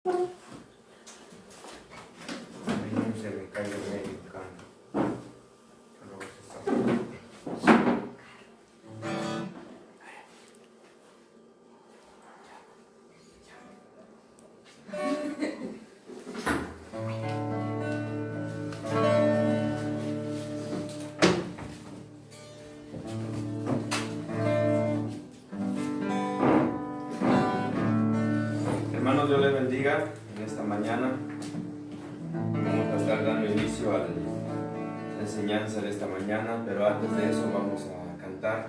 Se me cae el mexicano. Hermanos, Dios les bendiga en esta mañana. Vamos a estar dando inicio a la enseñanza de esta mañana, pero antes de eso vamos a cantar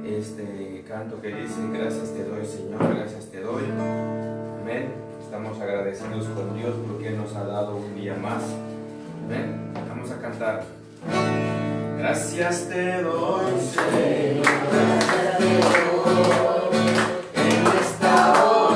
este canto que dice: gracias te doy, Señor, gracias te doy. Amén. Estamos agradecidos con Dios porque Él nos ha dado un día más. Amén. Vamos a cantar. Gracias te doy, Señor, gracias te doy en esta hora.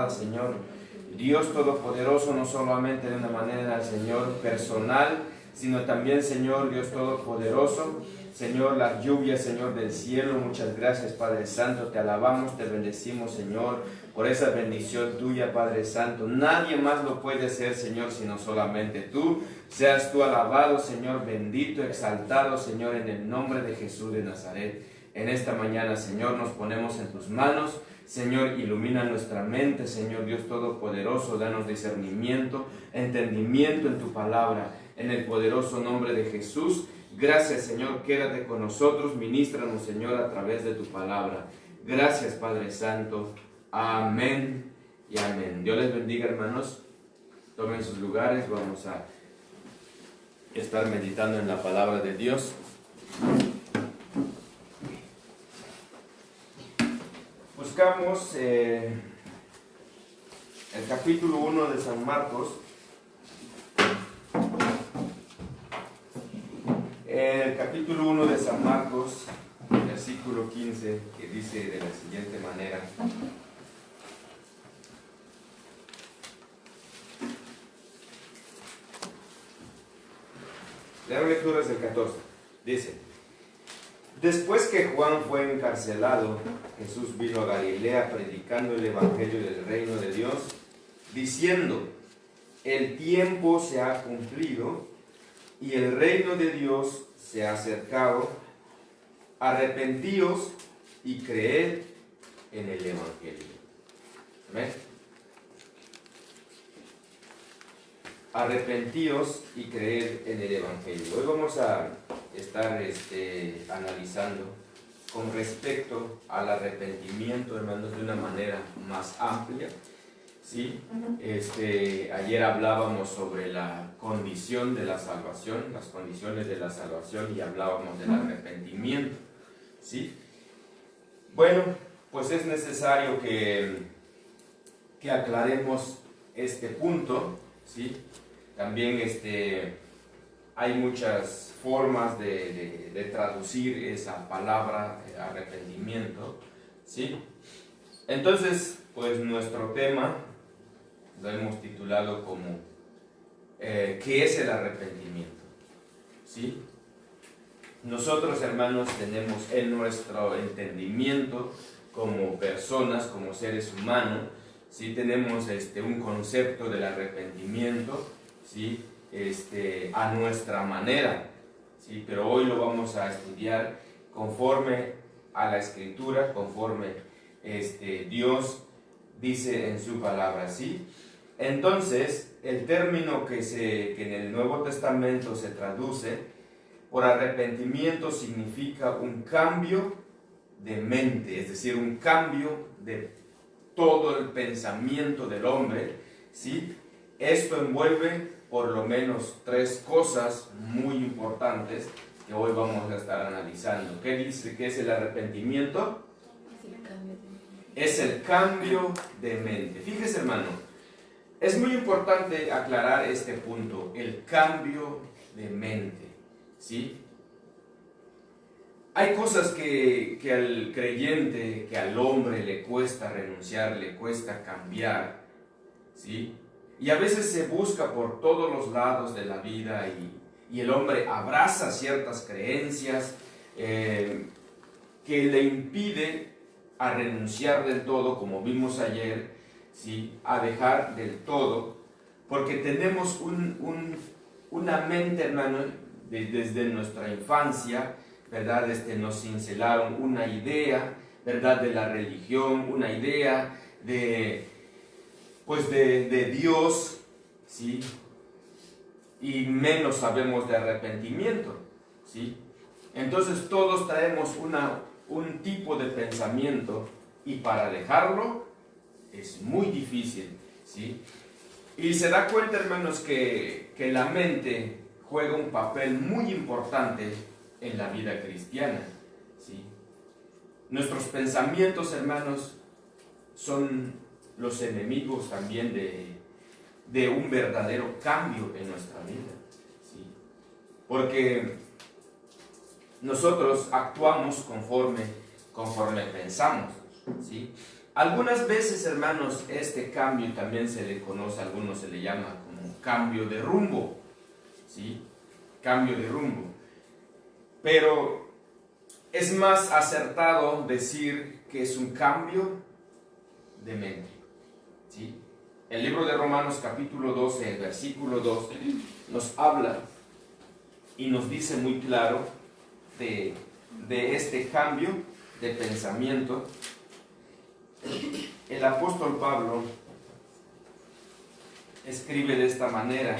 Señor, Dios Todopoderoso, no solamente de una manera, Señor, personal, sino también, Señor, Dios Todopoderoso, Señor, las lluvias, Señor, del cielo. Muchas gracias, Padre Santo, te alabamos, te bendecimos, Señor, por esa bendición tuya, Padre Santo. Nadie más lo puede hacer, Señor, sino solamente tú. Seas tú alabado, Señor, bendito, exaltado, Señor, en el nombre de Jesús de Nazaret. En esta mañana, Señor, nos ponemos en tus manos. Señor, ilumina nuestra mente, Señor Dios Todopoderoso, danos discernimiento, entendimiento en tu palabra, en el poderoso nombre de Jesús. Gracias, Señor, quédate con nosotros, ministranos, Señor, a través de tu palabra. Gracias, Padre Santo. Amén y amén. Dios les bendiga, hermanos. Tomen sus lugares, vamos a estar meditando en la palabra de Dios. Buscamos el capítulo 1 de San Marcos. El capítulo 1 de San Marcos, versículo 15, que dice de la siguiente manera: la lectura es del 14. Dice: después que Juan fue encarcelado, Jesús vino a Galilea predicando el evangelio del reino de Dios, diciendo: el tiempo se ha cumplido y el reino de Dios se ha acercado. Arrepentíos y creed en el evangelio. ¿Amén? Arrepentíos y creed en el evangelio. Hoy vamos a estar analizando con respecto al arrepentimiento, hermanos, de una manera más amplia. ¿sí? Ayer hablábamos sobre la condición de la salvación, las condiciones de la salvación, y hablábamos del arrepentimiento, ¿sí? Bueno, pues es necesario que aclaremos este punto, ¿sí? También hay muchas formas de traducir esa palabra arrepentimiento, ¿sí? Entonces, pues nuestro tema lo hemos titulado como ¿qué es el arrepentimiento? ¿Sí? Nosotros, hermanos, tenemos en nuestro entendimiento como personas, como seres humanos, ¿sí? Tenemos un concepto del arrepentimiento, ¿sí? A nuestra manera, ¿sí? Pero hoy lo vamos a estudiar conforme a la Escritura, conforme Dios dice en su palabra, ¿sí? Entonces, el término que en el Nuevo Testamento se traduce por arrepentimiento significa un cambio de mente, es decir, un cambio de todo el pensamiento del hombre, ¿sí? Esto envuelve por lo menos 3 cosas muy importantes que hoy vamos a estar analizando. ¿Qué dice que es el arrepentimiento? Es el cambio de mente. Fíjese, hermano, es muy importante aclarar este punto, el cambio de mente, ¿sí? Hay cosas que al creyente, que al hombre le cuesta renunciar, le cuesta cambiar, ¿sí? Y a veces se busca por todos los lados de la vida y el hombre abraza ciertas creencias que le impide a renunciar del todo, como vimos ayer, ¿sí? A dejar del todo, porque tenemos una mente, hermano, desde nuestra infancia, ¿verdad? Nos cincelaron una idea, ¿verdad? De la religión, una idea de Dios, ¿sí? Y menos sabemos de arrepentimiento, ¿sí? Entonces todos traemos un tipo de pensamiento y para dejarlo es muy difícil, ¿sí? Y se da cuenta, hermanos, que la mente juega un papel muy importante en la vida cristiana, ¿sí? Nuestros pensamientos, hermanos, son los enemigos también de un verdadero cambio en nuestra vida, ¿sí? Porque nosotros actuamos conforme pensamos, ¿sí? Algunas veces, hermanos, este cambio también se le conoce, a algunos se le llama como cambio de rumbo, ¿sí? Cambio de rumbo. Pero es más acertado decir que es un cambio de mente, ¿sí? El libro de Romanos capítulo 12, el versículo 2, nos habla y nos dice muy claro de este cambio de pensamiento. El apóstol Pablo escribe de esta manera.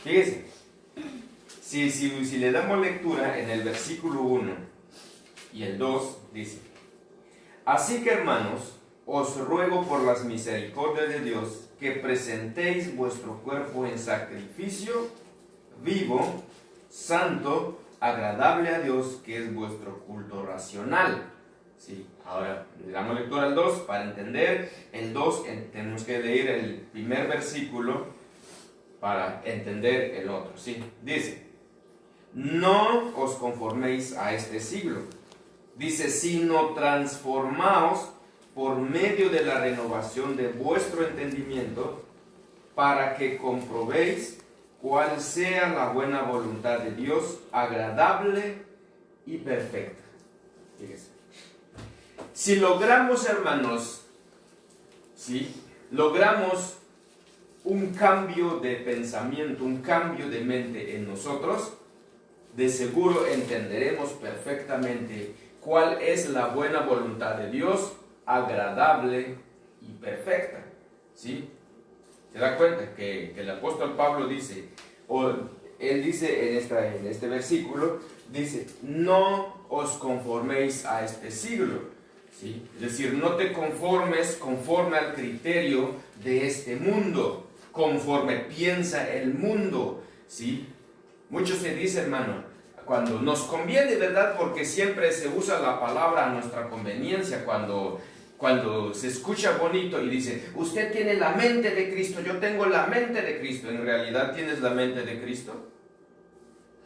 Fíjense, si le damos lectura en el versículo 1 y el 2, dice: así que, hermanos, os ruego por las misericordias de Dios que presentéis vuestro cuerpo en sacrificio vivo, santo, agradable a Dios, que es vuestro culto racional. Sí, ahora le damos lectura al 2 para entender el 2. Tenemos que leer el primer versículo para entender el otro. Sí, dice: no os conforméis a este siglo, dice, sino transformaos por medio de la renovación de vuestro entendimiento, para que comprobéis cuál sea la buena voluntad de Dios, agradable y perfecta. Fíjense. Si logramos, hermanos, ¿sí? Logramos un cambio de pensamiento, un cambio de mente en nosotros, de seguro entenderemos perfectamente cuál es la buena voluntad de Dios, agradable y perfecta, ¿sí? ¿Se da cuenta que el apóstol Pablo dice, él dice en este versículo, dice, no os conforméis a este siglo, ¿sí? Es decir, no te conformes conforme al criterio de este mundo, conforme piensa el mundo, ¿sí? Mucho se dice, hermano, cuando nos conviene, ¿verdad? Porque siempre se usa la palabra a nuestra conveniencia, cuando se escucha bonito y dice, usted tiene la mente de Cristo, yo tengo la mente de Cristo. ¿En realidad tienes la mente de Cristo?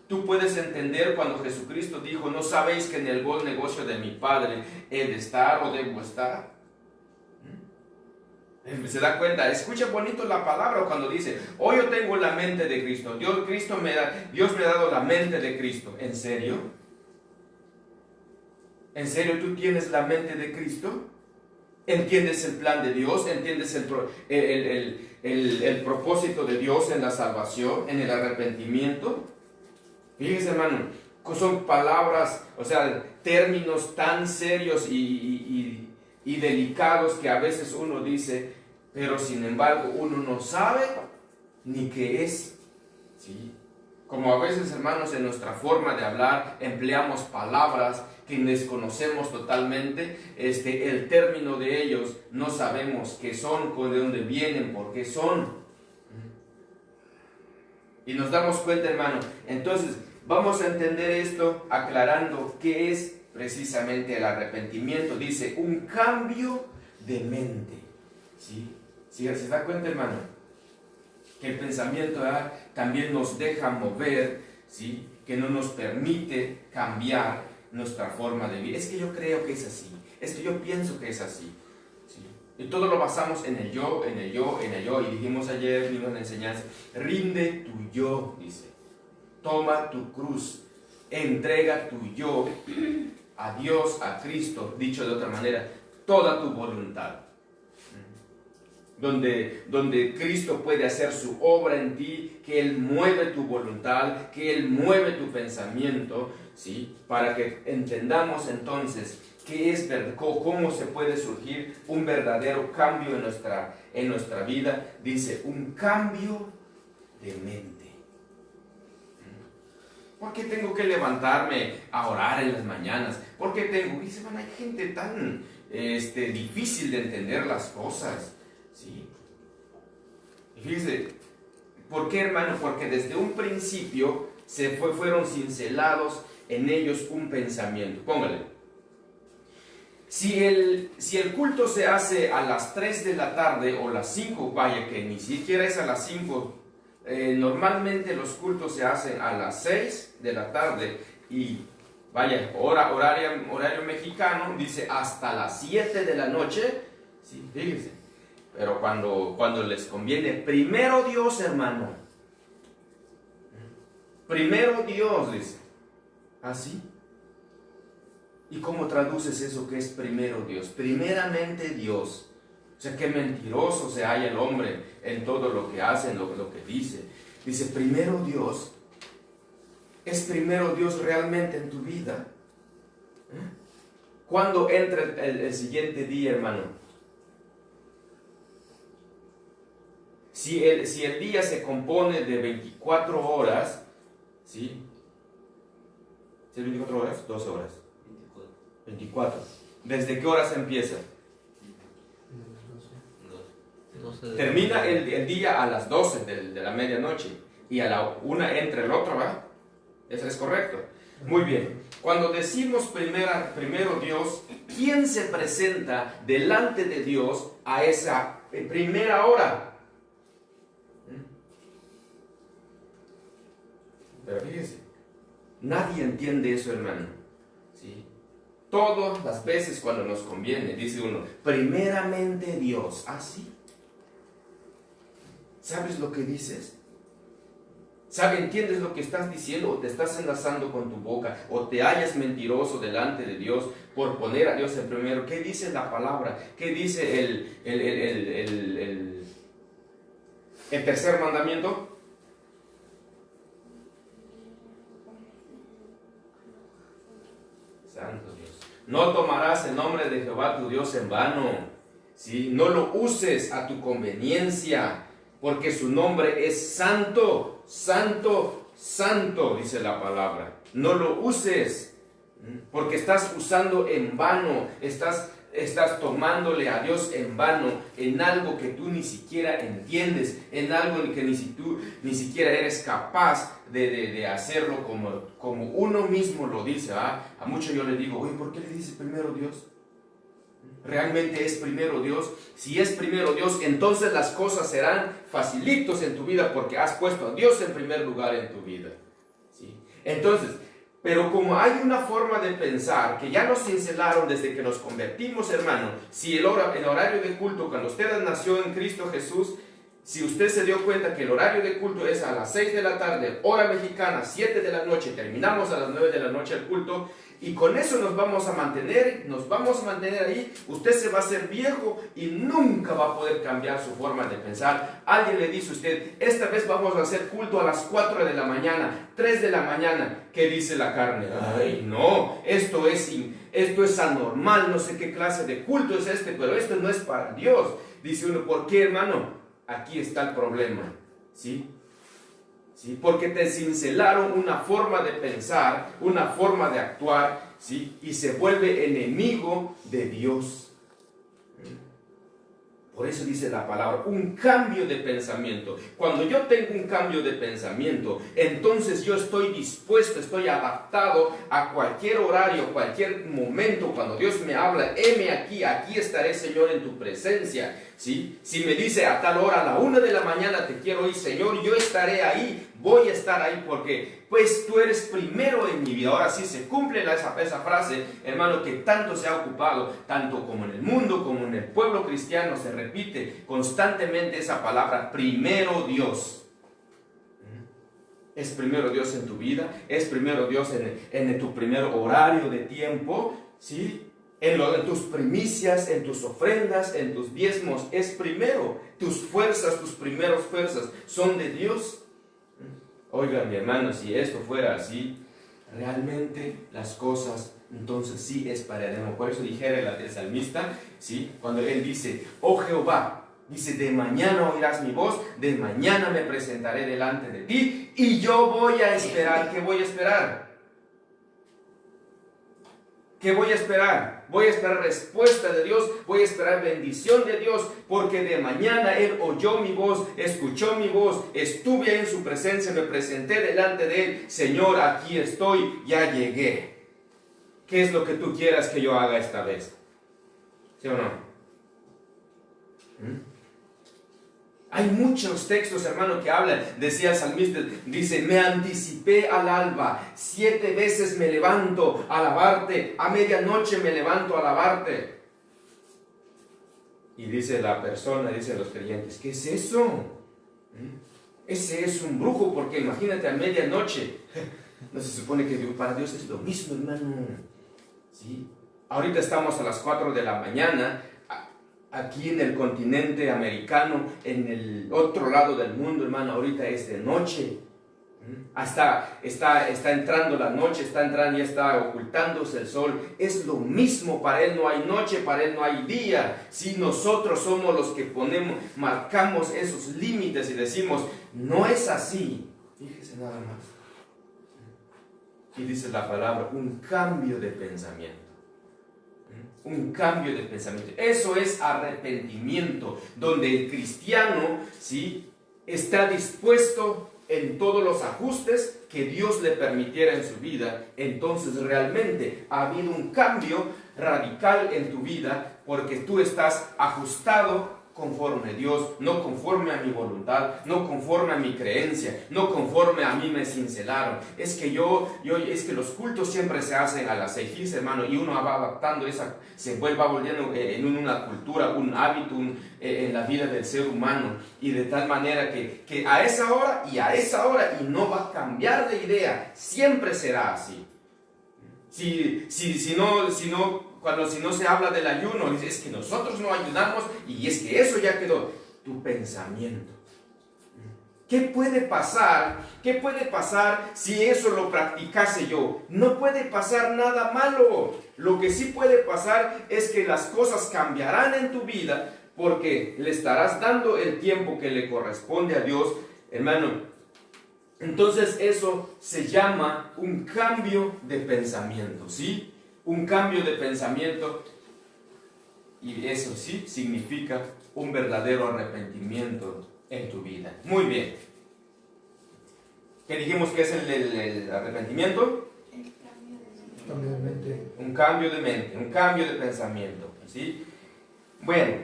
Tú puedes entender cuando Jesucristo dijo, ¿no sabéis que en el buen negocio de mi Padre he de estar o debo estar? Se da cuenta, escucha bonito la palabra cuando dice, hoy yo tengo la mente de Cristo, Dios me ha dado la mente de Cristo. ¿En serio? ¿En serio tú tienes la mente de Cristo? ¿Entiendes el plan de Dios? ¿Entiendes el propósito de Dios en la salvación, en el arrepentimiento? Fíjese, hermano, son palabras, o sea, términos tan serios y delicados que a veces uno dice, pero sin embargo uno no sabe ni qué es, ¿sí? Como a veces, hermanos, en nuestra forma de hablar empleamos palabras que desconocemos totalmente, el término de ellos no sabemos qué son, de dónde vienen, por qué son. Y nos damos cuenta, hermano. Entonces, vamos a entender esto aclarando qué es precisamente el arrepentimiento. Dice, un cambio de mente. ¿Sí? ¿Sí? ¿Se da cuenta, hermano? Que el pensamiento también nos deja mover, ¿sí? Que no nos permite cambiar nuestra forma de vivir. Es que yo creo que es así. Es que yo pienso que es así. ¿Sí? Y todo lo basamos en el yo, en el yo, en el yo. Y dijimos ayer, vimos en la enseñanza, rinde tu yo, dice. Toma tu cruz. Entrega tu yo a Dios, a Cristo. Dicho de otra manera, toda tu voluntad. Donde Cristo puede hacer su obra en ti, que Él mueve tu voluntad, que Él mueve tu pensamiento, ¿sí? Para que entendamos entonces qué es, cómo se puede surgir un verdadero cambio en nuestra vida. Dice, un cambio de mente. ¿Por qué tengo que levantarme a orar en las mañanas? ¿Por qué tengo? Dice, hay gente tan difícil de entender las cosas. ¿Sí? Y fíjese, ¿por qué, hermano? Porque desde un principio fueron cincelados en ellos un pensamiento. Póngale. Si el culto se hace a las 3 de la tarde o las 5, vaya que ni siquiera es a las 5, normalmente los cultos se hacen a las 6 de la tarde y vaya, horario mexicano, dice hasta las 7 de la noche. Sí, fíjese. Pero cuando les conviene, primero Dios, hermano. Primero Dios, dice. ¿Así? ¿Y cómo traduces eso que es primero Dios? Primeramente Dios. O sea, qué mentiroso se halla el hombre en todo lo que hace, en lo que dice. Dice, primero Dios. ¿Es primero Dios realmente en tu vida? ¿Cuándo entra el siguiente día, hermano? Si el día se compone de 24 horas, ¿sí? ¿Sí es 24 horas? 12 horas. 24. ¿Desde qué horas empieza? 12. Termina el día a las 12 de la medianoche y a la 1 entra el otro, ¿va? Eso es correcto. Muy bien. Cuando decimos primero Dios, ¿quién se presenta delante de Dios a esa primera hora? Pero fíjese, nadie entiende eso, hermano. ¿Sí? Todas las veces cuando nos conviene, dice uno, primeramente Dios. ¿Ah, sí? ¿Sabes lo que dices? ¿Entiendes lo que estás diciendo? O te estás enlazando con tu boca, o te hallas mentiroso delante de Dios por poner a Dios en primero. ¿Qué dice la palabra? ¿Qué dice el tercer mandamiento? Santo Dios. No tomarás el nombre de Jehová tu Dios en vano. ¿Sí? No lo uses a tu conveniencia, porque su nombre es santo, santo, santo, dice la palabra. No lo uses, porque estás usando en vano, estás estás tomándole a Dios en vano, en algo que tú ni siquiera entiendes, en algo que tú ni siquiera eres capaz de hacerlo como uno mismo lo dice. A muchos yo le digo, oye, ¿por qué le dice primero Dios? ¿Realmente es primero Dios? Si es primero Dios, entonces las cosas serán facilitos en tu vida porque has puesto a Dios en primer lugar en tu vida. ¿Sí? Entonces, pero como hay una forma de pensar que ya nos cincelaron desde que nos convertimos, hermano, si el horario de culto, cuando usted nació en Cristo Jesús, si usted se dio cuenta que el horario de culto es a las 6 de la tarde, hora mexicana, 7 de la noche, terminamos a las 9 de la noche el culto, y con eso nos vamos a mantener ahí, usted se va a hacer viejo y nunca va a poder cambiar su forma de pensar. Alguien le dice a usted, esta vez vamos a hacer culto a las 4 de la mañana, 3 de la mañana, ¿qué dice la carne? Ay, no, esto es anormal, no sé qué clase de culto es este, pero esto no es para Dios. Dice uno, ¿por qué, hermano? Aquí está el problema, ¿sí? ¿Sí? Porque te cincelaron una forma de pensar, una forma de actuar, ¿sí? Y se vuelve enemigo de Dios. Por eso dice la palabra, un cambio de pensamiento. Cuando yo tengo un cambio de pensamiento, entonces yo estoy dispuesto, estoy adaptado a cualquier horario, cualquier momento. Cuando Dios me habla, heme aquí estaré, Señor, en tu presencia. ¿Sí? Si me dice a tal hora, a la 1 de la mañana te quiero ir, Señor, yo estaré ahí, voy a estar ahí porque pues tú eres primero en mi vida. Ahora sí se cumple esa frase, hermano, que tanto se ha ocupado, tanto como en el mundo como en el pueblo cristiano, se repite constantemente esa palabra, primero Dios. Es primero Dios en tu vida, es primero Dios en tu primer horario de tiempo, ¿sí? En tus primicias, en tus ofrendas, en tus diezmos, es primero. Tus fuerzas, tus primeras fuerzas son de Dios. Oigan, mi hermano, si esto fuera así, realmente las cosas, entonces sí esperaremos. Por eso dijera el salmista, ¿sí? Cuando él dice, oh Jehová, dice, de mañana oirás mi voz, de mañana me presentaré delante de ti, y yo voy a esperar. ¿Qué voy a esperar? ¿Qué voy a esperar? Voy a esperar respuesta de Dios, voy a esperar bendición de Dios, porque de mañana Él oyó mi voz, escuchó mi voz, estuve en su presencia, me presenté delante de Él. Señor, aquí estoy, ya llegué. ¿Qué es lo que tú quieras que yo haga esta vez? ¿Sí o no? Hay muchos textos, hermano, que hablan, decía el salmista, dice, me anticipé al alba, 7 veces me levanto a alabarte, a medianoche me levanto a alabarte. Y dice la persona, dicen los creyentes, ¿qué es eso? Ese es un brujo, porque imagínate a medianoche. No se supone que para Dios es lo mismo, hermano. ¿Sí? Ahorita estamos a las 4 de la mañana, aquí en el continente americano, en el otro lado del mundo, hermano, ahorita es de noche. Está entrando la noche, ya está ocultándose el sol. Es lo mismo, para Él no hay noche, para Él no hay día. Si nosotros somos los que marcamos esos límites y decimos, no es así. Fíjese nada más. Y dice la palabra, un cambio de pensamiento. Un cambio de pensamiento. Eso es arrepentimiento, donde el cristiano, ¿sí?, está dispuesto en todos los ajustes que Dios le permitiera en su vida. Entonces realmente ha habido un cambio radical en tu vida, porque tú estás ajustado conforme a Dios, no conforme a mi voluntad, no conforme a mi creencia, no conforme a mí me cincelaron. Es que es que los cultos siempre se hacen a las 6, hermano, y uno va adaptando va volviendo en una cultura, un hábito en la vida del ser humano, y de tal manera que a esa hora, y no va a cambiar de idea, siempre será así. Si no se habla del ayuno, es que nosotros no ayunamos y es que eso ya quedó. Tu pensamiento. ¿Qué puede pasar? ¿Qué puede pasar si eso lo practicase yo? No puede pasar nada malo. Lo que sí puede pasar es que las cosas cambiarán en tu vida, porque le estarás dando el tiempo que le corresponde a Dios, hermano. Entonces eso se llama un cambio de pensamiento, ¿sí? Un cambio de pensamiento. Y eso sí significa un verdadero arrepentimiento en tu vida. Muy bien. ¿Qué dijimos que es el arrepentimiento? Cambio de mente. Un cambio de mente, un cambio de pensamiento, ¿sí? Bueno,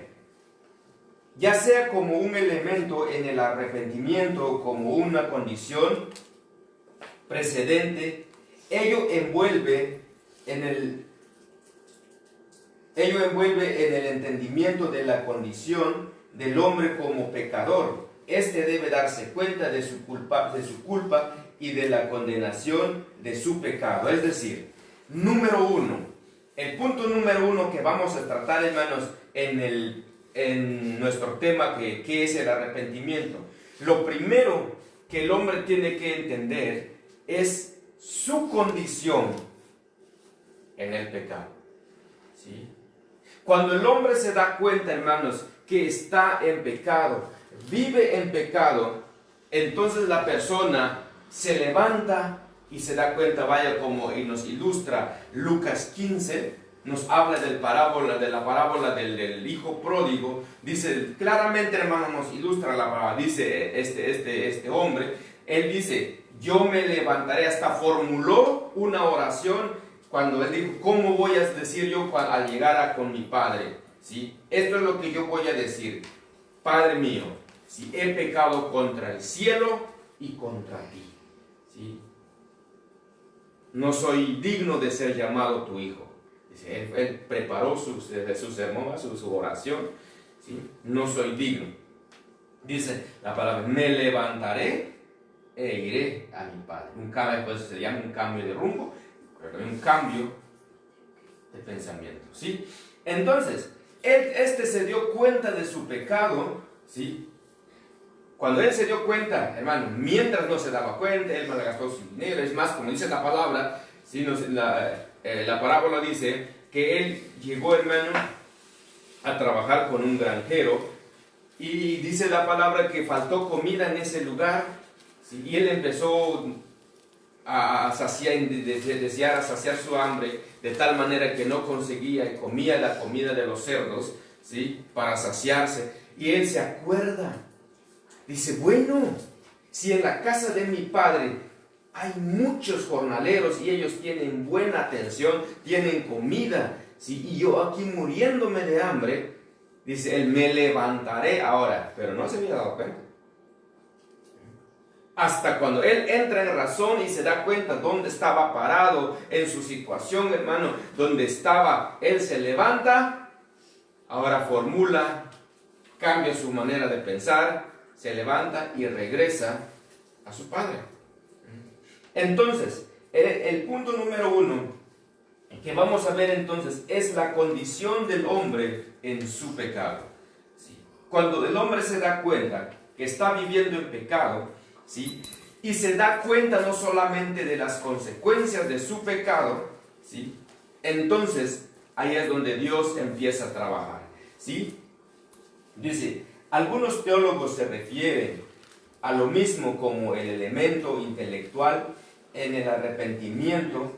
ya sea como un elemento en el arrepentimiento, como una condición precedente, ello envuelve en el entendimiento de la condición del hombre como pecador. Este debe darse cuenta de su culpa y de la condenación de su pecado. Es decir, el punto número uno que vamos a tratar, hermanos, en nuestro tema, que es el arrepentimiento. Lo primero que el hombre tiene que entender es su condición en el pecado. ¿Sí? Cuando el hombre se da cuenta, hermanos, que está en pecado, vive en pecado, entonces la persona se levanta y se da cuenta, vaya, como y nos ilustra Lucas 15, nos habla de la parábola del hijo pródigo. Dice claramente, hermano, nos ilustra la parábola. Dice este hombre, él dice, yo me levantaré, hasta formuló una oración cuando él dijo, ¿cómo voy a decir yo al llegar con mi padre? ¿Sí? Esto es lo que yo voy a decir. Padre mío, si he pecado contra el cielo y contra ti, ¿sí? No soy digno de ser llamado tu hijo. Dice, él preparó su sermón, su oración, ¿sí? No soy digno. Dice la palabra, me levantaré e iré a mi padre. Un cambio, pues se llama un cambio de rumbo, pero también un cambio de pensamiento, ¿sí? Entonces, este se dio cuenta de su pecado, ¿sí? Cuando él se dio cuenta, hermano, mientras no se daba cuenta, él malgastó su dinero. Es más, como dice la palabra, ¿sí? La parábola dice que él llegó, hermano, a trabajar con un granjero, y dice la palabra que faltó comida en ese lugar, ¿sí? Y él empezó a saciar su hambre, de tal manera que no conseguía y comía la comida de los cerdos, ¿sí? Para saciarse. Y él se acuerda, dice, bueno, si en la casa de mi padre hay muchos jornaleros y ellos tienen buena atención, tienen comida, ¿sí? Y yo aquí muriéndome de hambre, dice él, me levantaré ahora. Pero no se había dado cuenta. Hasta cuando él entra en razón y se da cuenta dónde estaba parado en su situación, hermano, donde estaba, él se levanta, ahora formula, cambia su manera de pensar, se levanta y regresa a su padre. Entonces, el punto número uno que vamos a ver entonces es la condición del hombre en su pecado. ¿Sí? Cuando el hombre se da cuenta que está viviendo en pecado, ¿sí? Y se da cuenta no solamente de las consecuencias de su pecado, ¿sí? Entonces ahí es donde Dios empieza a trabajar, ¿sí? Dice, algunos teólogos se refieren a lo mismo como el elemento intelectual en el arrepentimiento.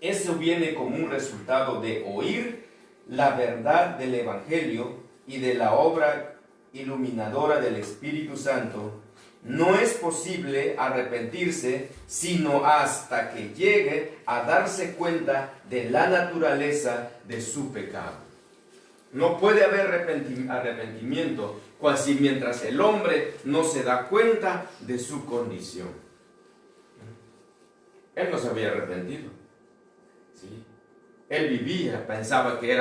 Eso viene como un resultado de oír la verdad del Evangelio y de la obra iluminadora del Espíritu Santo. No es posible arrepentirse sino hasta que llegue a darse cuenta de la naturaleza de su pecado. No puede haber arrepentimiento si mientras el hombre no se da cuenta de su condición. Él no se había arrepentido, ¿sí? Él vivía, pensaba que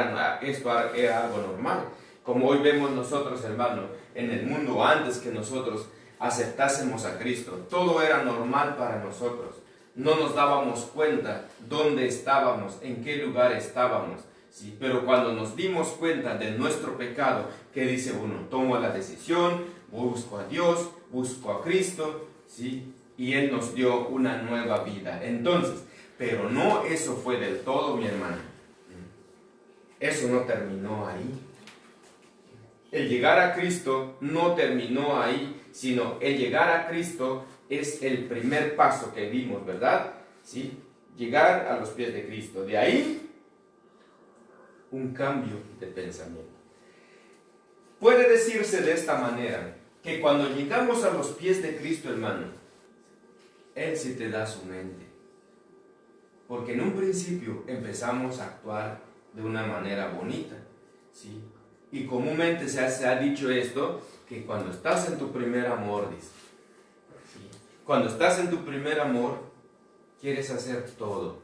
esto era algo normal. Como hoy vemos nosotros, hermano, en el mundo antes que nosotros aceptásemos a Cristo, todo era normal para nosotros. No nos dábamos cuenta dónde estábamos, en qué lugar estábamos, ¿sí? Pero cuando nos dimos cuenta de nuestro pecado, ¿qué dice uno? Tomo la decisión, busco a Dios, busco a Cristo, ¿sí? Y Él nos dio una nueva vida. Entonces, pero no eso fue del todo, mi hermano. Eso no terminó ahí. El llegar a Cristo no terminó ahí, sino el llegar a Cristo es el primer paso que vimos, ¿verdad? ¿Sí? Llegar a los pies de Cristo. De ahí un cambio de pensamiento. Puede decirse de esta manera, que cuando llegamos a los pies de Cristo, hermano, Él sí te da su mente. Porque en un principio empezamos a actuar de una manera bonita, ¿sí? Y comúnmente se ha dicho esto, que cuando estás en tu primer amor, dice, ¿sí? Cuando estás en tu primer amor, quieres hacer todo,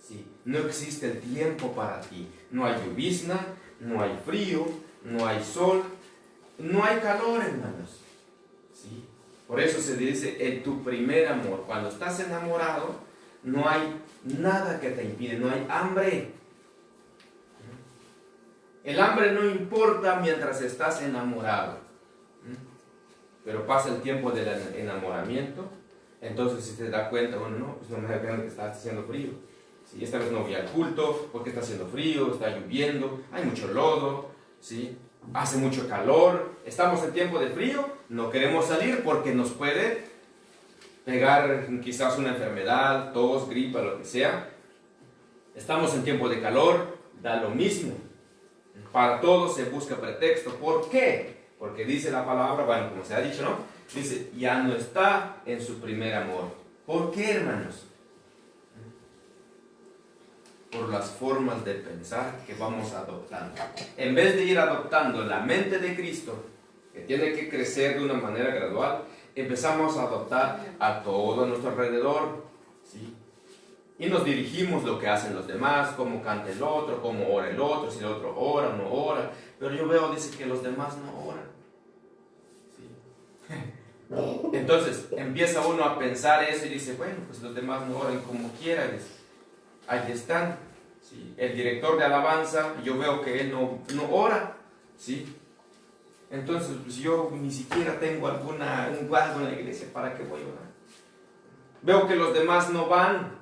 ¿sí? No existe el tiempo para ti. No hay llovizna, no hay frío, no hay sol, no hay calor, hermanos, ¿sí? Por eso se dice en tu primer amor. Cuando estás enamorado, no hay nada que te impide, no hay hambre. El hambre no importa mientras estás enamorado. Pero pasa el tiempo del enamoramiento, entonces si te das cuenta, bueno, no, pues no me da pena que está haciendo frío. ¿Sí? Esta vez no voy al culto porque está haciendo frío, está lloviendo, hay mucho lodo, ¿sí? Hace mucho calor, estamos en tiempo de frío, no queremos salir porque nos puede pegar quizás una enfermedad, tos, gripa, lo que sea. Estamos en tiempo de calor, da lo mismo. Para todo se busca pretexto. ¿Por qué? Porque dice la palabra, bueno, como se ha dicho, ¿no? Dice, ya no está en su primer amor. ¿Por qué, hermanos? Por las formas de pensar que vamos adoptando. En vez de ir adoptando la mente de Cristo, que tiene que crecer de una manera gradual, empezamos a adoptar a todo nuestro alrededor, ¿sí? Y nos dirigimos lo que hacen los demás, cómo canta el otro, cómo ora el otro, si el otro ora o no ora. Pero yo veo, dice que los demás no oran, ¿sí? Entonces empieza uno a pensar eso y dice, bueno, pues los demás no oran como quieran. Ahí están, ¿sí? El director de alabanza, yo veo que él no ora, ¿sí? Entonces, pues yo ni siquiera tengo un guardo en la iglesia, ¿para qué voy a orar? Veo que los demás no van,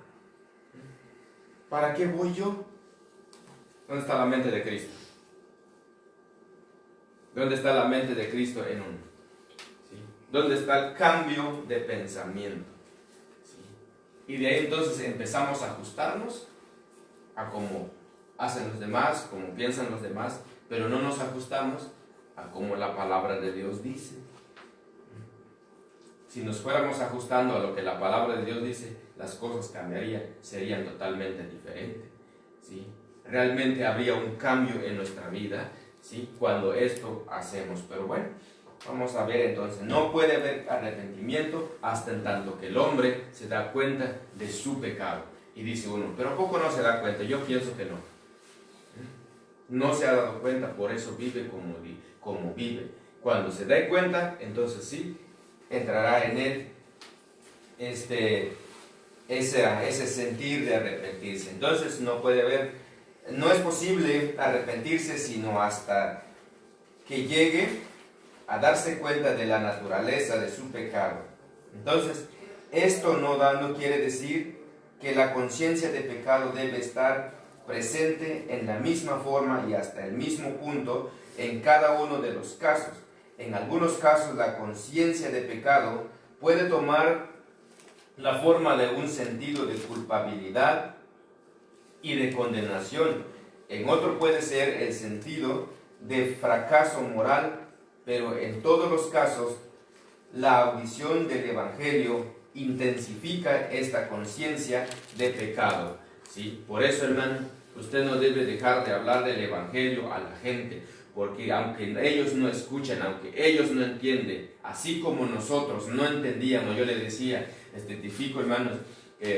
¿para qué voy yo? ¿Dónde está la mente de Cristo? ¿Dónde está la mente de Cristo en uno? ¿Sí? ¿Dónde está el cambio de pensamiento? ¿Sí? Y de ahí entonces empezamos a ajustarnos a cómo hacen los demás, cómo piensan los demás, pero no nos ajustamos a cómo la palabra de Dios dice. Si nos fuéramos ajustando a lo que la palabra de Dios dice, las cosas cambiarían, serían totalmente diferentes, ¿sí? Realmente habría un cambio en nuestra vida, ¿sí? Cuando esto hacemos. Pero bueno, vamos a ver entonces, no puede haber arrepentimiento hasta en tanto que el hombre se da cuenta de su pecado. Y dice uno, pero ¿a poco no se da cuenta? Yo pienso que no. No se ha dado cuenta, por eso vive como vive. Cuando se dé cuenta, entonces sí, entrará en él ese sentir de arrepentirse. Entonces no puede haber, no es posible arrepentirse sino hasta que llegue a darse cuenta de la naturaleza de su pecado. Entonces, esto no quiere decir que la conciencia de pecado debe estar presente en la misma forma y hasta el mismo punto en cada uno de los casos. En algunos casos la conciencia de pecado puede tomar la forma de un sentido de culpabilidad y de condenación. En otro puede ser el sentido de fracaso moral, pero en todos los casos la audición del Evangelio intensifica esta conciencia de pecado, ¿sí? Por eso, hermano, usted no debe dejar de hablar del Evangelio a la gente, porque aunque ellos no escuchan, aunque ellos no entienden, así como nosotros no entendíamos, yo les decía, les testifico, hermanos,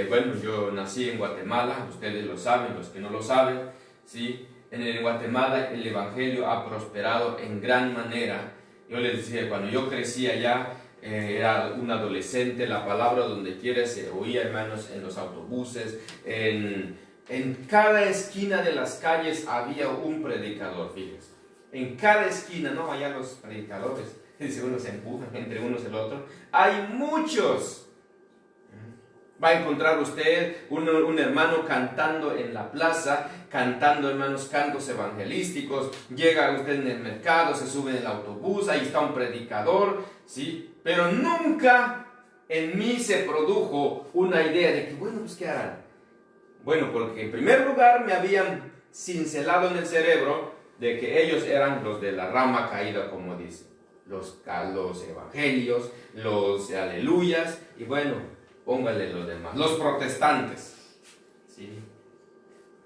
bueno, yo nací en Guatemala, ustedes lo saben, los que no lo saben, ¿sí? En Guatemala el Evangelio ha prosperado en gran manera. Yo les decía, cuando yo crecí allá, era un adolescente, la palabra donde quiera se oía, hermanos, en los autobuses, en cada esquina de las calles había un predicador, fíjense. En cada esquina, no allá los predicadores, dice, uno se empujan entre unos y el otro, hay muchos. Va a encontrar usted un hermano cantando en la plaza, cantando, hermanos, cantos evangelísticos. Llega usted en el mercado, se sube en el autobús, ahí está un predicador, ¿sí? Pero nunca en mí se produjo una idea de que, bueno, pues, ¿qué harán? Bueno, porque en primer lugar me habían cincelado en el cerebro de que ellos eran los de la rama caída, como dice. Los evangelios, los aleluyas, y bueno, póngale los demás. Los protestantes. ¿Sí?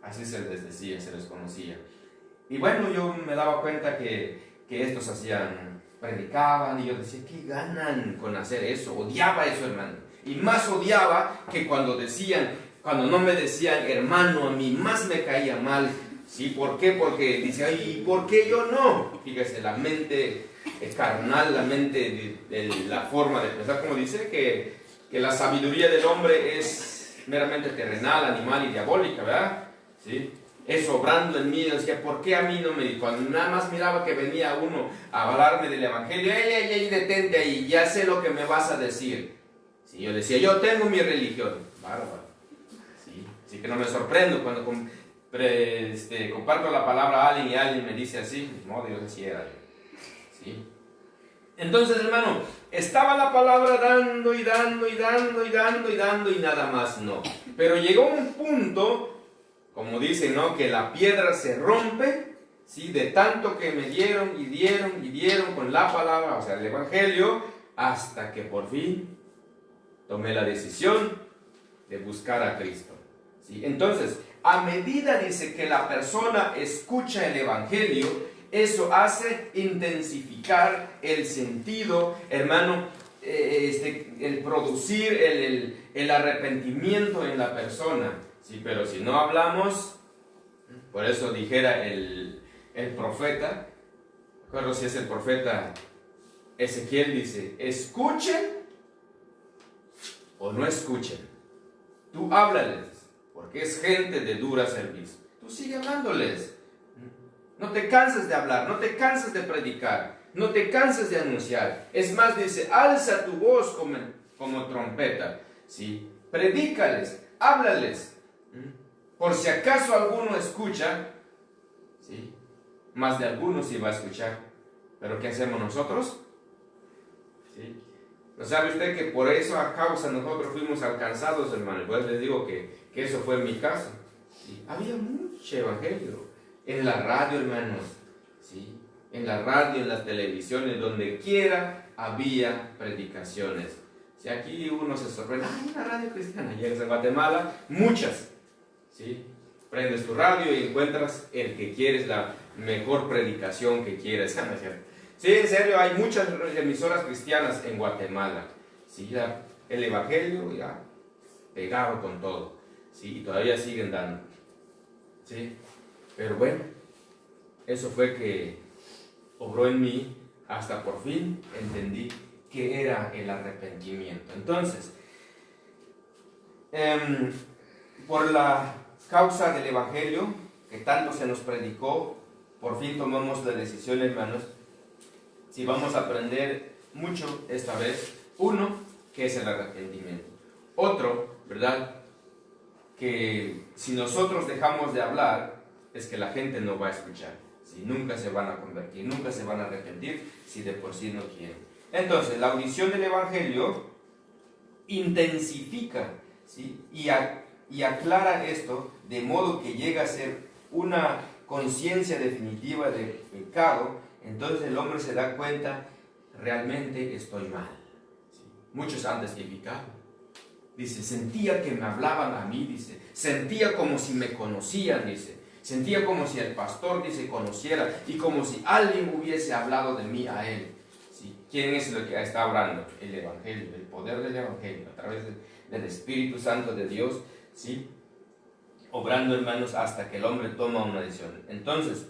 Así se les decía, se les conocía. Y bueno, yo me daba cuenta que estos predicaban, y yo decía, ¿qué ganan con hacer eso? Odiaba eso, hermano. Y más odiaba que cuando no me decían hermano, a mí más me caía mal. ¿Sí? ¿Por qué? Porque dice, ¿y por qué yo no? Fíjese, la mente carnal, la mente de la forma de pensar, como dice, que la sabiduría del hombre es meramente terrenal, animal y diabólica, ¿verdad? ¿Sí? Eso obrando en mí, decía, ¿por qué a mí no me dijo? Cuando nada más miraba que venía uno a hablarme del evangelio, ey, detente ahí, ya sé lo que me vas a decir. Sí, yo decía, yo tengo mi religión. Bárbaro. Sí, así que no me sorprendo cuando comparto la palabra a alguien y alguien me dice así, no, Dios así era. ¿Sí? Entonces, hermano, estaba la palabra dando y nada más no. Pero llegó un punto, como dicen, ¿no? Que la piedra se rompe, ¿sí? De tanto que me dieron con la palabra, o sea, el evangelio, hasta que por fin tomé la decisión de buscar a Cristo. ¿Sí? Entonces, a medida, dice, que la persona escucha el evangelio, eso hace intensificar el sentido, hermano, el producir el arrepentimiento en la persona. Sí, pero si no hablamos, por eso dijera el profeta, no recuerdo si es el profeta Ezequiel, dice, escuchen o no escuchen, tú háblales, porque es gente de dura servicio. Tú sigue hablándoles. No te canses de hablar, no te canses de predicar, no te canses de anunciar. Es más, dice, alza tu voz como trompeta. ¿Sí? Predícales, háblales. Por si acaso alguno escucha, ¿sí? Más de algunos sí va a escuchar. ¿Pero qué hacemos nosotros? ¿Sí? ¿No sabe usted que por eso a causa nosotros fuimos alcanzados, hermano? Pues les digo que eso fue en mi caso. ¿Sí? Había mucho evangelio en la radio, hermanos. ¿Sí? En la radio, en las televisiones, donde quiera había predicaciones. Si aquí uno se sorprende, hay una radio cristiana, llegas a Guatemala, muchas. ¿Sí? Prendes tu radio y encuentras el que quieres, la mejor predicación que quieres. ¿No es cierto? Sí, en serio, hay muchas emisoras cristianas en Guatemala. Sí, ya el evangelio ya pegado con todo. Sí, y todavía siguen dando. Sí, pero bueno, eso fue que obró en mí hasta por fin entendí qué era el arrepentimiento. Entonces, por la causa del evangelio que tanto se nos predicó, por fin tomamos la decisión, hermanos. Si vamos a aprender mucho esta vez. Uno, que es el arrepentimiento. Otro, ¿verdad? Que si nosotros dejamos de hablar, es que la gente no va a escuchar. ¿Sí? Nunca se van a convertir, nunca se van a arrepentir si de por sí no quieren. Entonces, la audición del evangelio intensifica, ¿sí? y aclara esto de modo que llega a ser una conciencia definitiva de pecado. Entonces el hombre se da cuenta, realmente estoy mal. ¿Sí? Muchos han testificado. Dice, sentía que me hablaban a mí, dice, sentía como si me conocían, dice, sentía como si el pastor, dice, conociera, y como si alguien hubiese hablado de mí a él. ¿Sí? ¿Quién es el que está hablando? El evangelio, el poder del evangelio, a través del Espíritu Santo de Dios, ¿sí? Obrando, hermanos, hasta que el hombre toma una decisión. Entonces,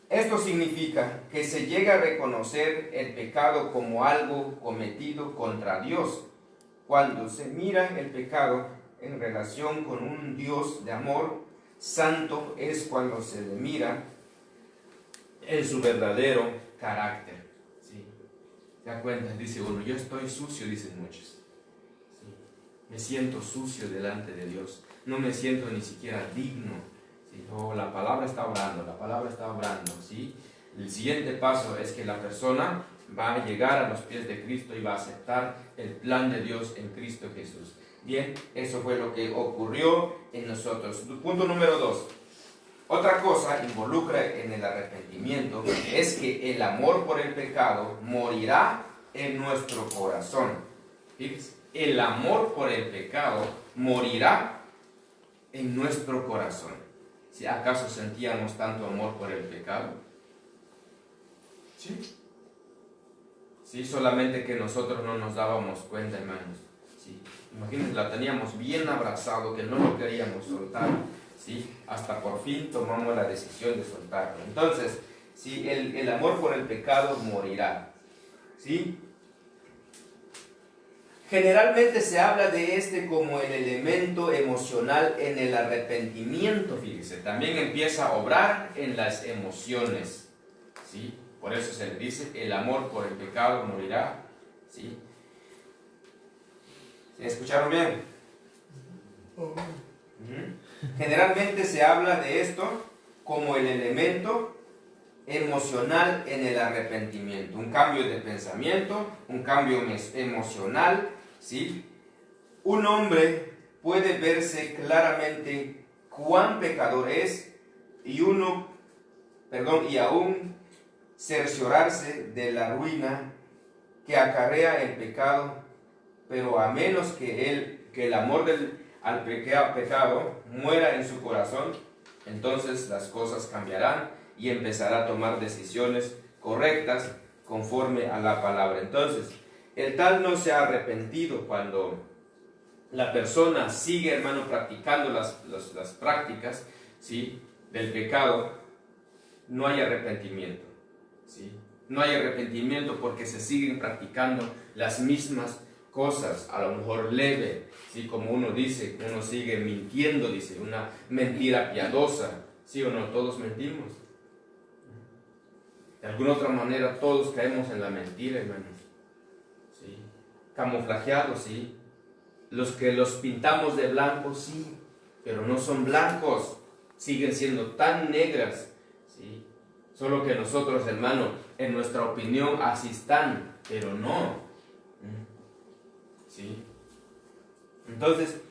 esto significa que se llega a reconocer el pecado como algo cometido contra Dios. Cuando se mira el pecado en relación con un Dios de amor santo, es cuando se le mira en su verdadero carácter. ¿Sí? ¿Se da cuenta? Dice uno, yo estoy sucio, dicen muchos. ¿Sí? Me siento sucio delante de Dios. No me siento ni siquiera digno. ¿Sí? Oh, la palabra está obrando, la palabra está obrando. ¿Sí? El siguiente paso es que la persona va a llegar a los pies de Cristo y va a aceptar el plan de Dios en Cristo Jesús. Bien, eso fue lo que ocurrió en nosotros. Punto número 2. Otra cosa involucra en el arrepentimiento es que el amor por el pecado morirá en nuestro corazón. Fíjense, el amor por el pecado morirá en nuestro corazón. ¿Si acaso sentíamos tanto amor por el pecado? Sí. Sí, solamente que nosotros no nos dábamos cuenta, hermanos. Sí. Imagínense, la teníamos bien abrazado, que no lo queríamos soltar. ¿Sí? Hasta por fin tomamos la decisión de soltarlo. Entonces, ¿sí? el amor por el pecado morirá. ¿Sí? Generalmente se habla de este como el elemento emocional en el arrepentimiento, fíjese. También empieza a obrar en las emociones. ¿Sí? Por eso se le dice, el amor por el pecado morirá. ¿Sí? ¿Sí? ¿Escucharon bien? Generalmente se habla de esto como el elemento emocional en el arrepentimiento. Un cambio de pensamiento, un cambio emocional, ¿sí? Un hombre puede verse claramente cuán pecador es y aún cerciorarse de la ruina que acarrea el pecado, pero a menos que el amor al pecado muera en su corazón, entonces las cosas cambiarán y empezará a tomar decisiones correctas conforme a la palabra. Entonces, el tal no se ha arrepentido cuando la persona sigue, hermano, practicando las prácticas, ¿sí?, del pecado. No hay arrepentimiento, ¿sí? No hay arrepentimiento porque se siguen practicando las mismas cosas, a lo mejor leve, ¿sí? Como uno dice, uno sigue mintiendo, dice, una mentira piadosa, ¿sí o no? Todos mentimos. De alguna otra manera todos caemos en la mentira, hermanos, ¿sí? Camuflajeados, ¿sí? Los pintamos de blanco, sí, pero no son blancos, siguen siendo tan negras, ¿sí? Solo que nosotros, hermano, en nuestra opinión así están, pero no, ¿sí? Entonces,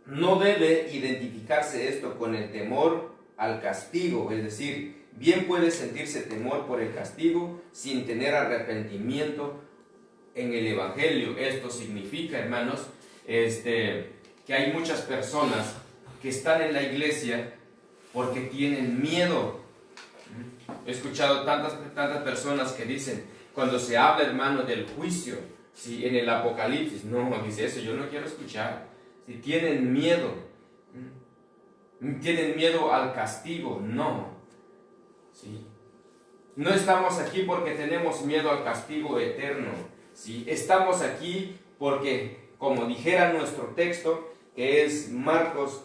no debe identificarse esto con el temor al castigo, es decir, bien puede sentirse temor por el castigo sin tener arrepentimiento en el Evangelio. Esto significa, hermanos, que hay muchas personas que están en la iglesia porque tienen miedo. He escuchado tantas personas que dicen, cuando se habla, hermano, del juicio, ¿sí?, en el Apocalipsis, no, dice eso, yo no quiero escuchar. Si tienen miedo al castigo, no, ¿sí? No estamos aquí porque tenemos miedo al castigo eterno, ¿sí? Estamos aquí porque, como dijera nuestro texto, que es Marcos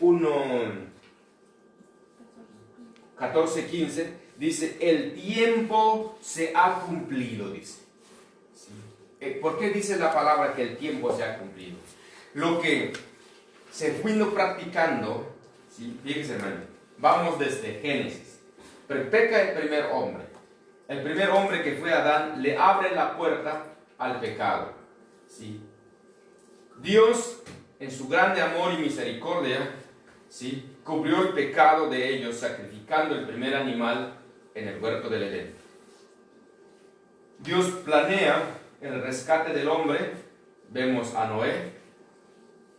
14:15, dice, el tiempo se ha cumplido, dice. ¿Sí? ¿Por qué dice la palabra que el tiempo se ha cumplido? Lo que se fue practicando, ¿sí? Fíjense, hermano, vamos desde Génesis. Peca el primer hombre. El primer hombre, que fue Adán, le abre la puerta al pecado, ¿sí? Dios, en su grande amor y misericordia, ¿sí?, cubrió el pecado de ellos sacrificando el primer animal en el huerto del Edén. Dios planea el rescate del hombre. Vemos a Noé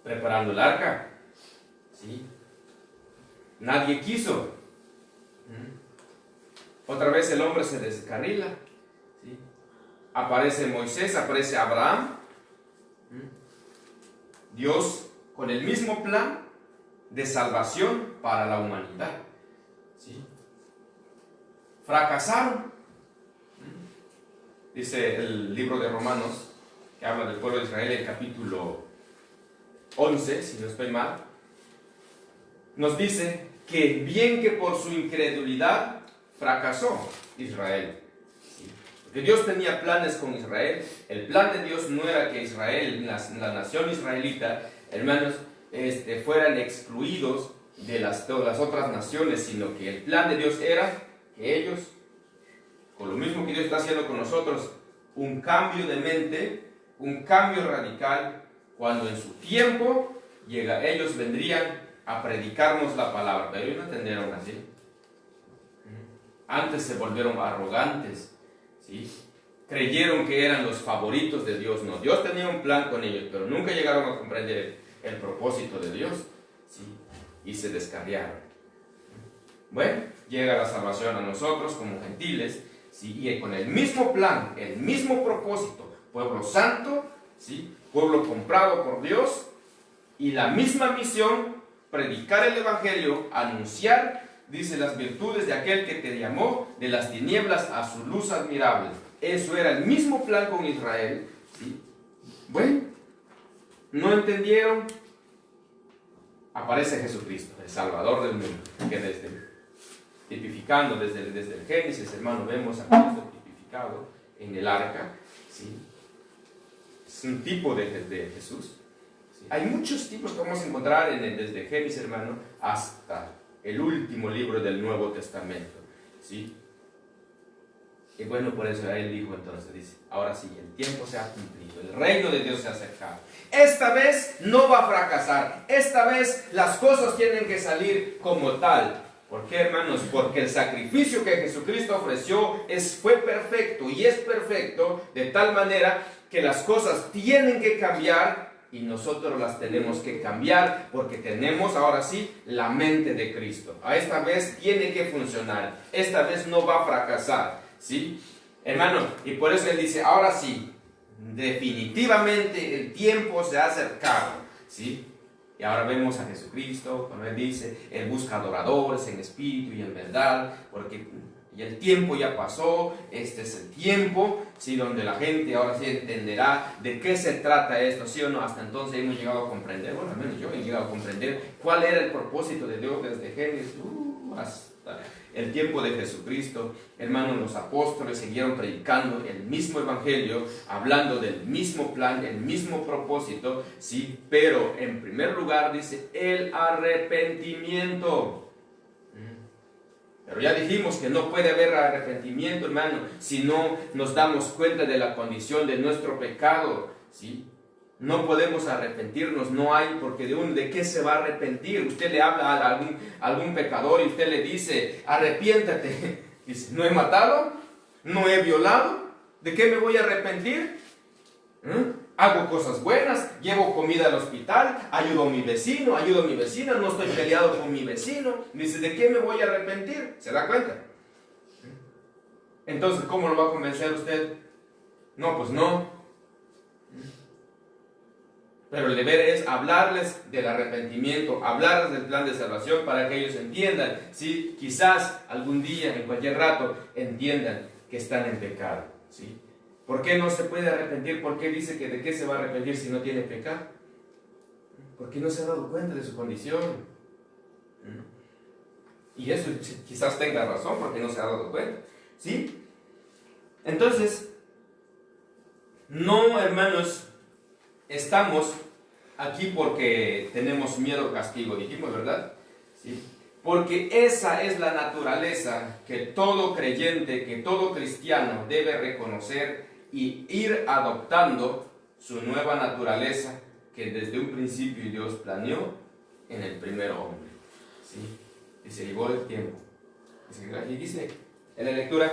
preparando el arca, ¿sí? Nadie quiso. Otra vez el hombre se descarrila, ¿sí? Aparece Moisés, aparece Abraham. Dios con el mismo plan de salvación para la humanidad, ¿sí? Fracasaron. Dice el libro de Romanos, que habla del pueblo de Israel, el capítulo 11, si no estoy mal, nos dice que bien que por su incredulidad fracasó Israel, ¿sí? Porque Dios tenía planes con Israel. El plan de Dios no era que Israel, la nación israelita, hermanos, fueran excluidos de todas las otras naciones, sino que el plan de Dios era que ellos, con lo mismo que Dios está haciendo con nosotros, un cambio de mente, un cambio radical, cuando en su tiempo llega, ellos vendrían a predicarnos la palabra, pero ellos no entendieron así. Antes se volvieron arrogantes, ¿sí? Creyeron que eran los favoritos de Dios. No, Dios tenía un plan con ellos, pero nunca llegaron a comprender el propósito de Dios, ¿sí? Y se descarriaron. Bueno, llega la salvación a nosotros como gentiles, ¿sí? Y con el mismo plan, el mismo propósito, pueblo santo, ¿sí? Pueblo comprado por Dios, y la misma misión, predicar el evangelio, anunciar, dice, las virtudes de aquel que te llamó de las tinieblas a su luz admirable. Eso era el mismo plan con Israel, ¿sí? Bueno, no entendieron. Aparece Jesucristo, el Salvador del mundo, que tipificando desde el Génesis, hermano, vemos a Cristo tipificado en el arca, ¿sí? Es un tipo de Jesús, ¿sí? Hay muchos tipos que vamos a encontrar desde Génesis, hermano, hasta el último libro del Nuevo Testamento, ¿sí? Y bueno, por eso él dijo entonces, dice, ahora sí, el tiempo se ha cumplido, el reino de Dios se ha acercado. Esta vez no va a fracasar, esta vez las cosas tienen que salir como tal. ¿Por qué, hermanos? Porque el sacrificio que Jesucristo ofreció fue perfecto y es perfecto de tal manera que las cosas tienen que cambiar y nosotros las tenemos que cambiar porque tenemos ahora sí la mente de Cristo. A esta vez tiene que funcionar, esta vez no va a fracasar. ¿Sí? Hermano, y por eso él dice, ahora sí, definitivamente el tiempo se ha acercado, ¿sí? Y ahora vemos a Jesucristo, cuando él dice, él busca adoradores en espíritu y en verdad, porque y el tiempo ya pasó, este es el tiempo, ¿sí? Donde la gente ahora sí entenderá de qué se trata esto, ¿sí o no? Hasta entonces hemos llegado a comprender, bueno, al menos yo he llegado a comprender cuál era el propósito de Dios desde Génesis, hasta el tiempo de Jesucristo. Hermanos, los apóstoles siguieron predicando el mismo evangelio, hablando del mismo plan, el mismo propósito, sí, pero en primer lugar dice el arrepentimiento. Pero ya dijimos que no puede haber arrepentimiento, hermano, si no nos damos cuenta de la condición de nuestro pecado, ¿sí? No podemos arrepentirnos, no hay, porque ¿de qué se va a arrepentir? Usted le habla a algún pecador y usted le dice, arrepiéntate. Dice, ¿no he matado? ¿No he violado? ¿De qué me voy a arrepentir? Hago cosas buenas, llevo comida al hospital, ayudo a mi vecino, ayudo a mi vecina, no estoy peleado con mi vecino. Dice, ¿de qué me voy a arrepentir? ¿Se da cuenta? Entonces, ¿cómo lo va a convencer usted? No, pues no. Pero el deber es hablarles del arrepentimiento, hablarles del plan de salvación para que ellos entiendan, ¿sí? Quizás algún día, en cualquier rato, entiendan que están en pecado, ¿sí? ¿Por qué no se puede arrepentir? ¿Por qué dice que de qué se va a arrepentir si no tiene pecado? Porque no se ha dado cuenta de su condición. Y eso quizás tenga razón porque no se ha dado cuenta, ¿sí? Entonces, no, hermanos, estamos aquí porque tenemos miedo al castigo, dijimos, ¿verdad? ¿Sí? Porque esa es la naturaleza que todo creyente, que todo cristiano debe reconocer y ir adoptando su nueva naturaleza que desde un principio Dios planeó en el primer hombre, ¿sí? Y se llevó el tiempo. Y dice en la lectura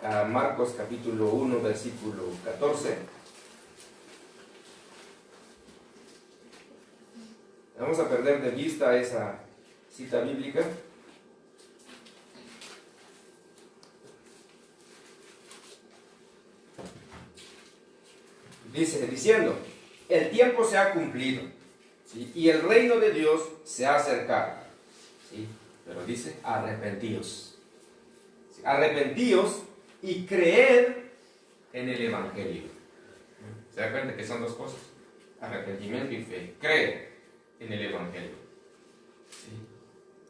a Marcos capítulo 1 versículo 14. Vamos a perder de vista esa cita bíblica. Dice, diciendo, el tiempo se ha cumplido, ¿sí? Y el reino de Dios se ha acercado, ¿sí? Pero dice, arrepentíos. ¿Sí? Arrepentíos y creed en el evangelio. ¿Se da cuenta que son dos cosas? Arrepentimiento y fe. Creed en el evangelio, ¿sí?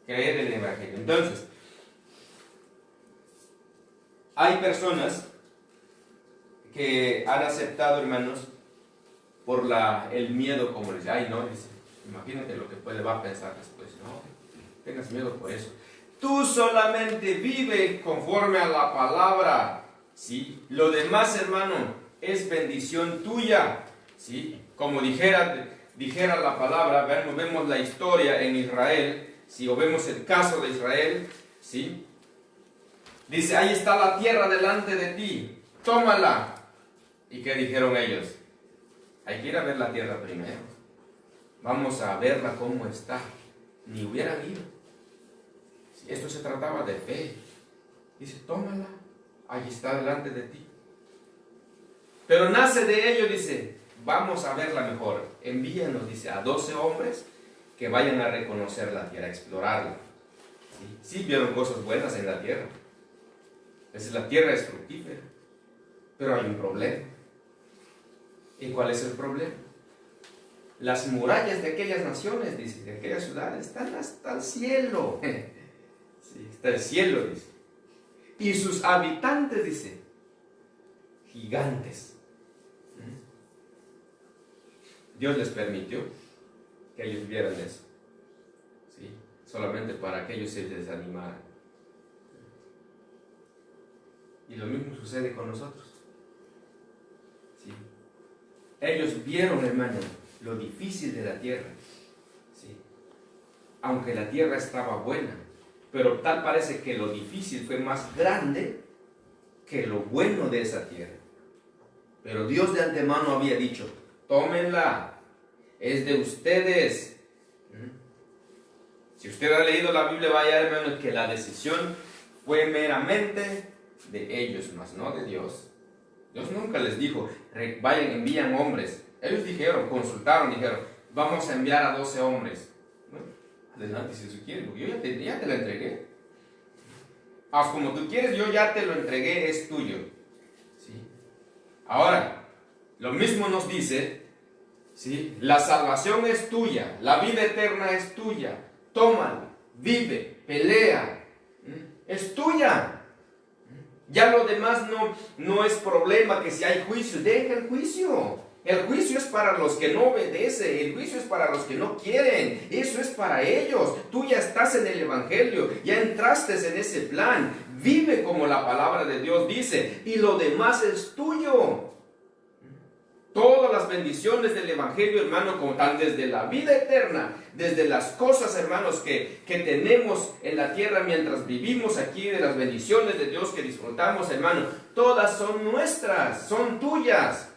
Creer en el evangelio. Entonces, hay personas que han aceptado, hermanos, por el miedo, como les dice, ay no, dice, imagínate lo que va a pensar después, no, tengas miedo por eso. Tú solamente vive conforme a la palabra, ¿sí? Lo demás, hermano, es bendición tuya, ¿sí? Como dijera dijera la palabra, vemos la historia en Israel, ¿sí? O vemos el caso de Israel, ¿sí? Dice, ahí está la tierra delante de ti, tómala. ¿Y qué dijeron ellos? Hay que ir a ver la tierra primero. Vamos a verla cómo está. Ni hubieran ido. ¿Sí? Esto se trataba de fe. Dice, tómala, allí está delante de ti. Pero nace de ello, dice, vamos a verla mejor. Envíanos, dice, a 12 hombres que vayan a reconocer la tierra, a explorarla. Sí, vieron cosas buenas en la tierra. Entonces la tierra es fructífera. Pero hay un problema. ¿Y cuál es el problema? Las murallas de aquellas naciones, dice, de aquellas ciudades, están hasta el cielo. Sí, hasta el cielo, dice. Y sus habitantes, dice, gigantes. Dios les permitió que ellos vieran eso. ¿Sí? Solamente para que ellos se desanimaran. Y lo mismo sucede con nosotros. ¿Sí? Ellos vieron, hermano, lo difícil de la tierra. ¿Sí? Aunque la tierra estaba buena, pero tal parece que lo difícil fue más grande que lo bueno de esa tierra. Pero Dios de antemano había dicho, tómenla, es de ustedes. Si usted ha leído la Biblia, vaya, hermano, que la decisión fue meramente de ellos, más no de Dios. Dios nunca les dijo, vayan, envían hombres. Ellos dijeron, consultaron, dijeron, vamos a enviar a 12 hombres. Bueno, adelante si tú quieres, porque yo ya te la entregué. Como tú quieres, yo ya te lo entregué, es tuyo. ¿Sí? Ahora, lo mismo nos dice, ¿sí? La salvación es tuya, la vida eterna es tuya. Tómala, vive, pelea, es tuya. Ya lo demás no es problema, que si hay juicio, deja el juicio. El juicio es para los que no obedecen, el juicio es para los que no quieren, eso es para ellos. Tú ya estás en el Evangelio, ya entraste en ese plan, vive como la palabra de Dios dice, y lo demás es tuyo. Todas las bendiciones del Evangelio, hermano, como tal, desde la vida eterna, desde las cosas, hermanos, que tenemos en la tierra mientras vivimos aquí, de las bendiciones de Dios que disfrutamos, hermano, todas son nuestras, son tuyas.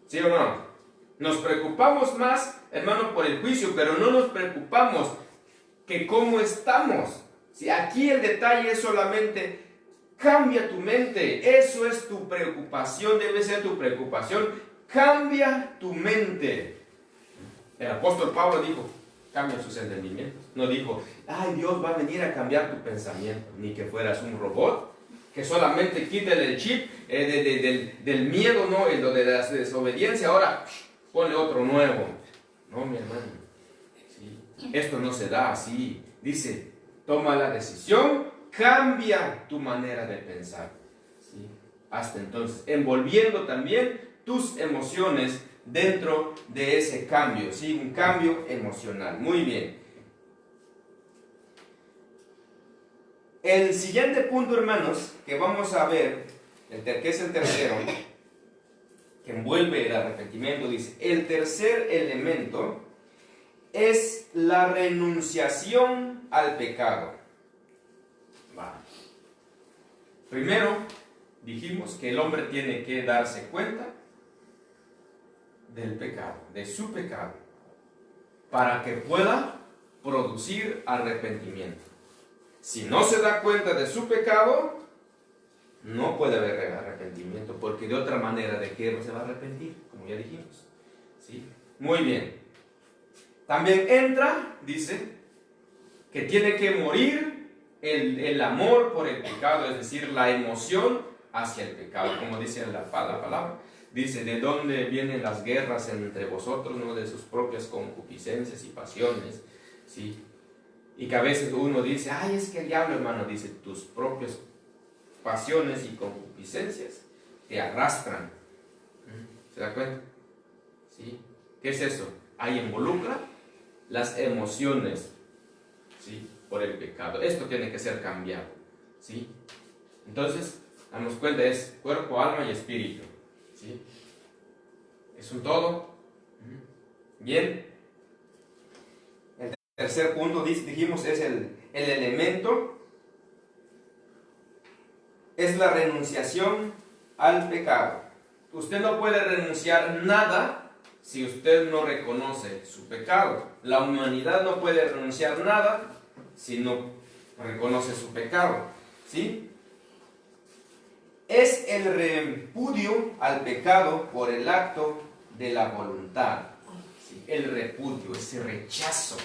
¿Sí o no? Nos preocupamos más, hermano, por el juicio, pero no nos preocupamos que cómo estamos. Si aquí el detalle es solamente cambia tu mente, eso es tu preocupación, debe ser tu preocupación. Cambia tu mente. El apóstol Pablo dijo, cambia sus entendimientos. No dijo, ay, Dios va a venir a cambiar tu pensamiento, ni que fueras un robot, que solamente quítale el chip del miedo, ¿no? Lo de la desobediencia, ahora ponle otro nuevo. No, mi hermano, ¿sí? Esto no se da así. Dice, toma la decisión, cambia tu manera de pensar. ¿Sí? Hasta entonces, envolviendo también tus emociones dentro de ese cambio, ¿sí? Un cambio emocional. Muy bien. El siguiente punto, hermanos, que vamos a ver, que es el tercero, que envuelve el arrepentimiento, dice, el tercer elemento es la renunciación al pecado. Va. Primero, dijimos que el hombre tiene que darse cuenta del pecado, de su pecado, para que pueda producir arrepentimiento. Si no se da cuenta de su pecado, no puede haber arrepentimiento, porque de otra manera, ¿de qué se va a arrepentir? Como ya dijimos. ¿Sí? Muy bien. También entra, dice, que tiene que morir el amor por el pecado, es decir, la emoción hacia el pecado, como dice la palabra. Dice, ¿de dónde vienen las guerras entre vosotros? ¿No? De sus propias concupiscencias y pasiones. ¿Sí? Y que a veces uno dice, ay, es que el diablo, hermano, dice, tus propias pasiones y concupiscencias te arrastran. ¿Se da cuenta? ¿Sí? ¿Qué es eso? Ahí involucra las emociones, ¿sí? Por el pecado. Esto tiene que ser cambiado. ¿Sí? Entonces, damos cuenta, es cuerpo, alma y espíritu. ¿Sí? Es un todo. Bien. El tercer punto, dijimos, es el elemento, es la renunciación al pecado. Usted no puede renunciar nada si usted no reconoce su pecado. La humanidad no puede renunciar nada si no reconoce su pecado, ¿sí? Es el repudio al pecado por el acto de la voluntad, ¿sí? El repudio, ese rechazo,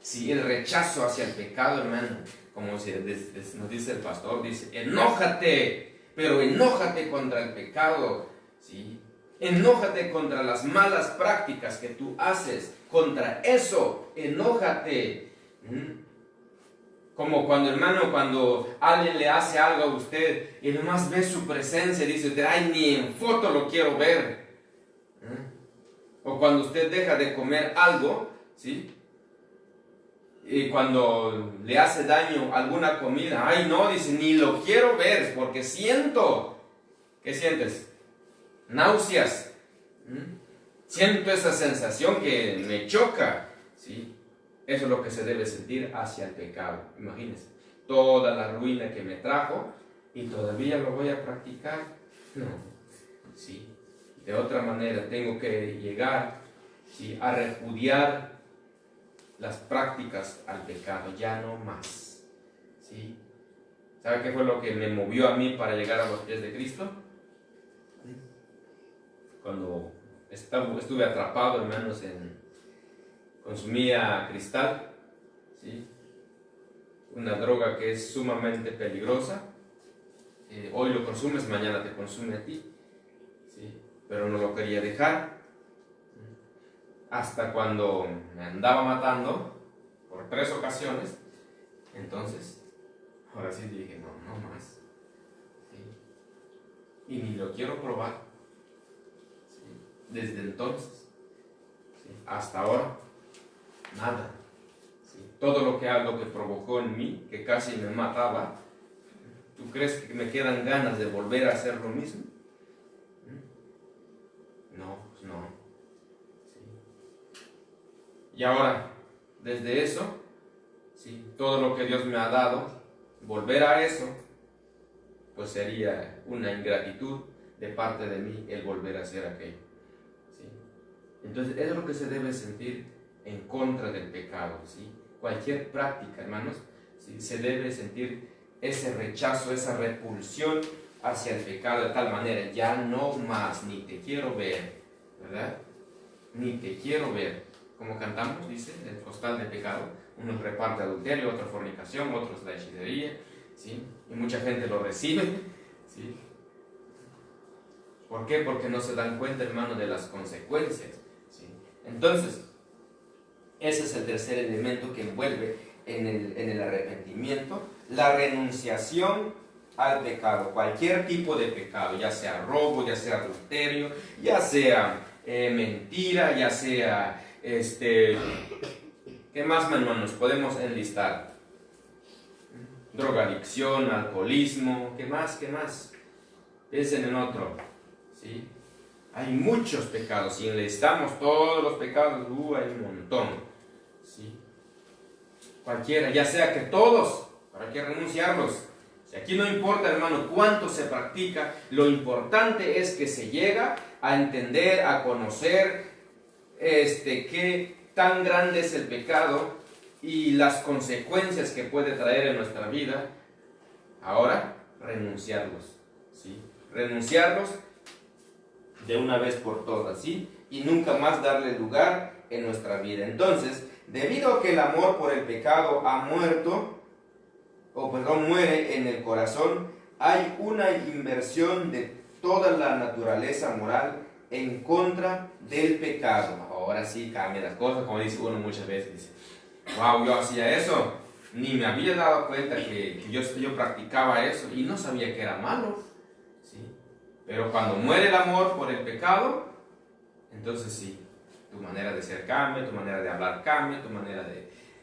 ¿sí? El rechazo hacia el pecado, hermano, como nos dice el pastor, dice, enójate, pero enójate contra el pecado, ¿sí? Enójate contra las malas prácticas que tú haces, contra eso, enójate. Como cuando, hermano, cuando alguien le hace algo a usted y nomás ve su presencia, dice usted, ay, ni en foto lo quiero ver. O cuando usted deja de comer algo, ¿sí? Y cuando le hace daño alguna comida, ay, no, dice, ni lo quiero ver porque siento. ¿Qué sientes? Náuseas. Siento esa sensación que me choca, ¿sí? Eso es lo que se debe sentir hacia el pecado. Imagínense, toda la ruina que me trajo y todavía lo voy a practicar. No, sí. De otra manera tengo que llegar, ¿sí?, a repudiar las prácticas al pecado, ya no más. ¿Sí? ¿Sabe qué fue lo que me movió a mí para llegar a los pies de Cristo? Cuando estuve atrapado, hermanos, consumía cristal, ¿sí?, una droga que es sumamente peligrosa. Hoy lo consumes, mañana te consume a ti, ¿sí? Pero no lo quería dejar, hasta cuando me andaba matando por 3 ocasiones. Entonces, ahora sí dije, no más, ¿sí? Y ni lo quiero probar, ¿sí? Desde entonces, ¿sí?, hasta ahora, nada, ¿sí? Todo lo que provocó en mí, que casi me mataba, ¿tú crees que me quedan ganas de volver a hacer lo mismo? No, pues no. ¿Sí? Y ahora, desde eso, ¿sí?, todo lo que Dios me ha dado, volver a eso, pues sería una ingratitud de parte de mí el volver a hacer aquello, ¿sí? Entonces, eso es lo que se debe sentir en contra del pecado, ¿sí? Cualquier práctica, hermanos, ¿sí?, se debe sentir ese rechazo, esa repulsión hacia el pecado de tal manera, ya no más, ni te quiero ver, ¿verdad? Ni te quiero ver. Como cantamos, dice, el costal de pecado, unos reparte adulterio, otros fornicación, otros la hechicería, ¿sí? Y mucha gente lo recibe, ¿sí? ¿Por qué? Porque no se dan cuenta, hermano, de las consecuencias, ¿sí? Entonces, ese es el tercer elemento que envuelve en el arrepentimiento, la renunciación al pecado, cualquier tipo de pecado, ya sea robo, ya sea adulterio, ya sea mentira, ya sea, ¿qué más, hermanos, podemos enlistar? Drogadicción, alcoholismo, ¿qué más? Piensen en otro, ¿sí? Hay muchos pecados, si enlistamos todos los pecados, hay un montón, ¿sí? Cualquiera, ya sea que todos, ¿para qué renunciarlos? Si aquí no importa, hermano, cuánto se practica, lo importante es que se llega a entender, a conocer, qué tan grande es el pecado y las consecuencias que puede traer en nuestra vida. Ahora, renunciarlos, ¿sí? Renunciarlos de una vez por todas, ¿sí? Y nunca más darle lugar en nuestra vida. Entonces, debido a que el amor por el pecado muere en el corazón, hay una inversión de toda la naturaleza moral en contra del pecado. Ahora sí cambian las cosas, como dice uno muchas veces, dice, wow, yo hacía eso, ni me había dado cuenta que yo practicaba eso y no sabía que era malo, ¿sí? Pero cuando muere el amor por el pecado, entonces sí, tu manera de ser cambia, tu manera de hablar cambia, tu manera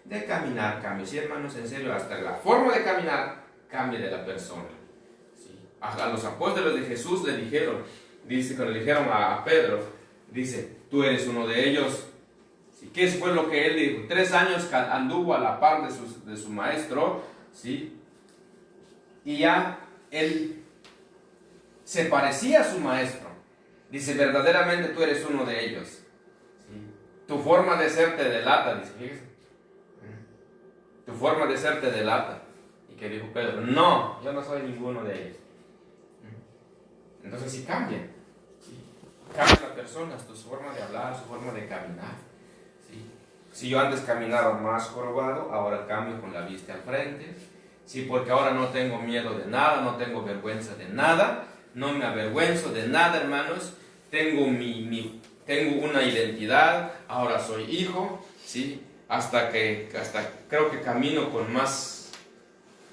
de caminar cambia. Sí, hermanos, en serio, hasta la forma de caminar cambia de la persona, ¿sí? A los apóstoles de Jesús le dijeron, dice, cuando le dijeron a Pedro, dice, tú eres uno de ellos, ¿Sí? ¿Qué fue lo que él dijo? 3 años anduvo a la par de su maestro, ¿sí? Y ya él se parecía a su maestro. Dice, verdaderamente tú eres uno de ellos. ¿Sí? Tu forma de ser te delata, dice, fíjese. Tu forma de ser te delata. ¿Y qué dijo Pedro? No, yo no soy ninguno de ellos. Entonces sí cambian. ¿Sí? Cambia la persona, su forma de hablar, su forma de caminar. ¿Sí? Si yo antes caminaba más jorobado, ahora cambio con la vista al frente. ¿Sí? Porque ahora no tengo miedo de nada, no tengo vergüenza de nada, no me avergüenzo de nada, hermanos. Tengo una identidad, ahora soy hijo, ¿sí? Hasta creo que camino con más,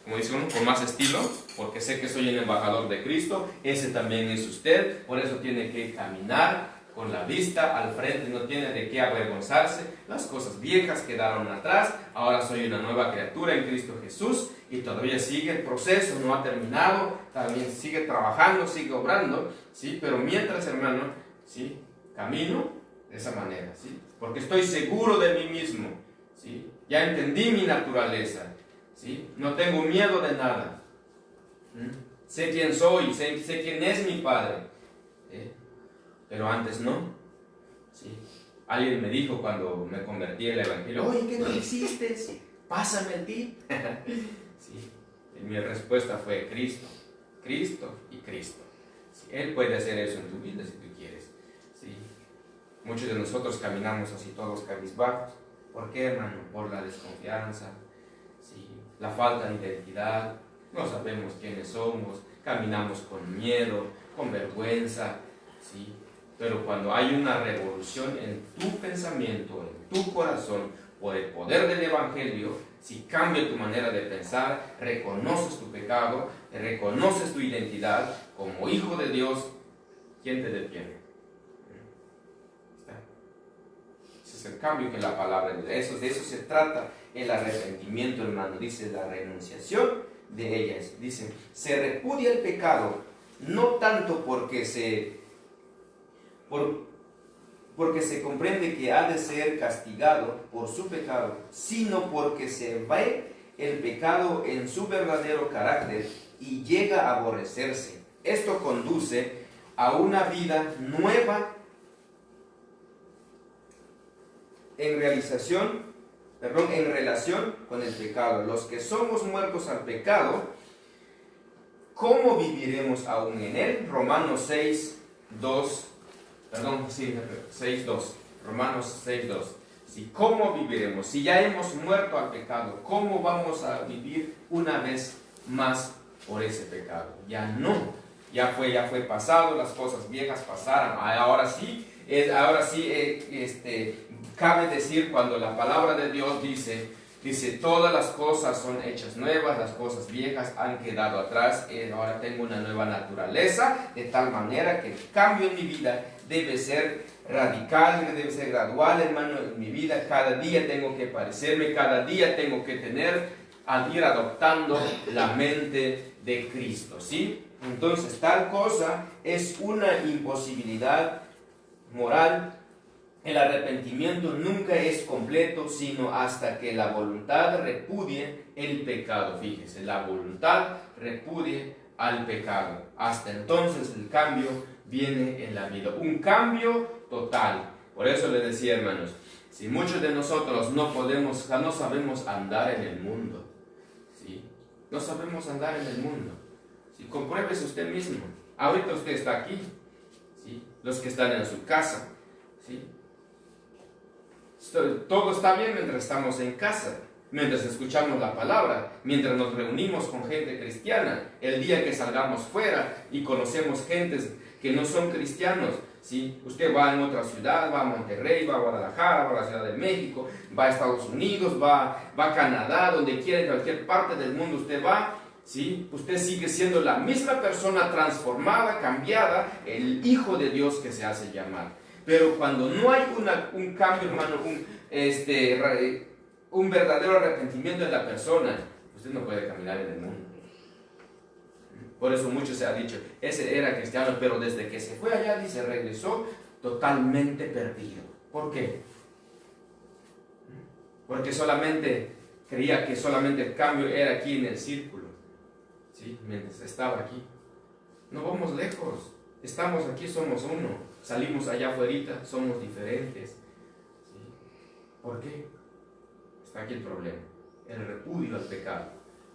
como dice uno, con más estilo, porque sé que soy el embajador de Cristo, ese también es usted, por eso tiene que caminar con la vista al frente, no tiene de qué avergonzarse. Las cosas viejas quedaron atrás, ahora soy una nueva criatura en Cristo Jesús, y todavía sigue el proceso, no ha terminado, también sigue trabajando, sigue obrando, ¿sí? Pero mientras, hermano, ¿sí? Camino de esa manera, ¿sí? Porque estoy seguro de mí mismo, ¿sí? Ya entendí mi naturaleza, ¿sí? No tengo miedo de nada. Sé quién soy, sé quién es mi Padre, pero antes no, ¿sí? Alguien me dijo cuando me convertí al Evangelio, oye, ¿qué no hiciste? Pásame el tip. ¿Sí? Y mi respuesta fue Cristo, Cristo y Cristo. ¿Sí? Él puede hacer eso en tu vida si tú quieres. ¿Sí? Muchos de nosotros caminamos así todos cabizbajos. ¿Por qué, hermano? Por la desconfianza, ¿sí? La falta de identidad, no sabemos quiénes somos, caminamos con miedo, con vergüenza, ¿sí? Pero cuando hay una revolución en tu pensamiento, en tu corazón, por el poder del Evangelio, si cambia tu manera de pensar, reconoces tu pecado, reconoces tu identidad como hijo de Dios, ¿quién te detiene? Ese es el cambio que la palabra de eso. De eso se trata el arrepentimiento, hermano. Dice la renunciación de ellas. Dice, se repudia el pecado, no tanto porque se comprende que ha de ser castigado por su pecado, sino porque se ve el pecado en su verdadero carácter y llega a aborrecerse. Esto conduce a una vida nueva en relación con el pecado. Los que somos muertos al pecado, ¿cómo viviremos aún en él? Romanos 6:2. Romanos 6:2. ¿Sí? ¿Cómo viviremos? Si ya hemos muerto al pecado, ¿cómo vamos a vivir una vez más por ese pecado? Ya no. Ya fue pasado, las cosas viejas pasaron. Ahora sí, cabe decir cuando la palabra de Dios dice, todas las cosas son hechas nuevas, las cosas viejas han quedado atrás, ahora tengo una nueva naturaleza, de tal manera que el cambio en mi vida debe ser radical, debe ser gradual, hermano, en mi vida. Cada día tengo que parecerme, cada día tengo que ir adoptando la mente de Cristo, ¿sí? Entonces, tal cosa es una imposibilidad moral. El arrepentimiento nunca es completo, sino hasta que la voluntad repudie el pecado. Fíjese, la voluntad repudie al pecado. Hasta entonces el cambio viene en la vida. Un cambio total. Por eso les decía, hermanos, si muchos de nosotros no sabemos andar en el mundo, ¿sí? No sabemos andar en el mundo. ¿Sí? Compruébese usted mismo. Ahorita usted está aquí, ¿sí? Los que están en su casa, ¿sí? Todo está bien mientras estamos en casa, mientras escuchamos la palabra, mientras nos reunimos con gente cristiana. El día que salgamos fuera y conocemos gentes que no son cristianos, ¿sí? Usted va en otra ciudad, va a Monterrey, va a Guadalajara, va a la Ciudad de México, va a Estados Unidos, va a Canadá, donde quiera, en cualquier parte del mundo usted va, ¿sí? Usted sigue siendo la misma persona transformada, cambiada, el Hijo de Dios que se hace llamar. Pero cuando no hay un cambio, hermano, un verdadero arrepentimiento en la persona, usted no puede caminar en el mundo. Por eso mucho se ha dicho, ese era cristiano, pero desde que se fue allá, dice, regresó totalmente perdido. ¿Por qué? porque solamente creía que solamente el cambio era aquí en el círculo, ¿sí? Mientras estaba aquí. No vamos lejos, estamos aquí, somos uno, salimos allá afuera, somos diferentes, ¿sí? ¿Por qué? Está aquí el problema, el repudio al pecado,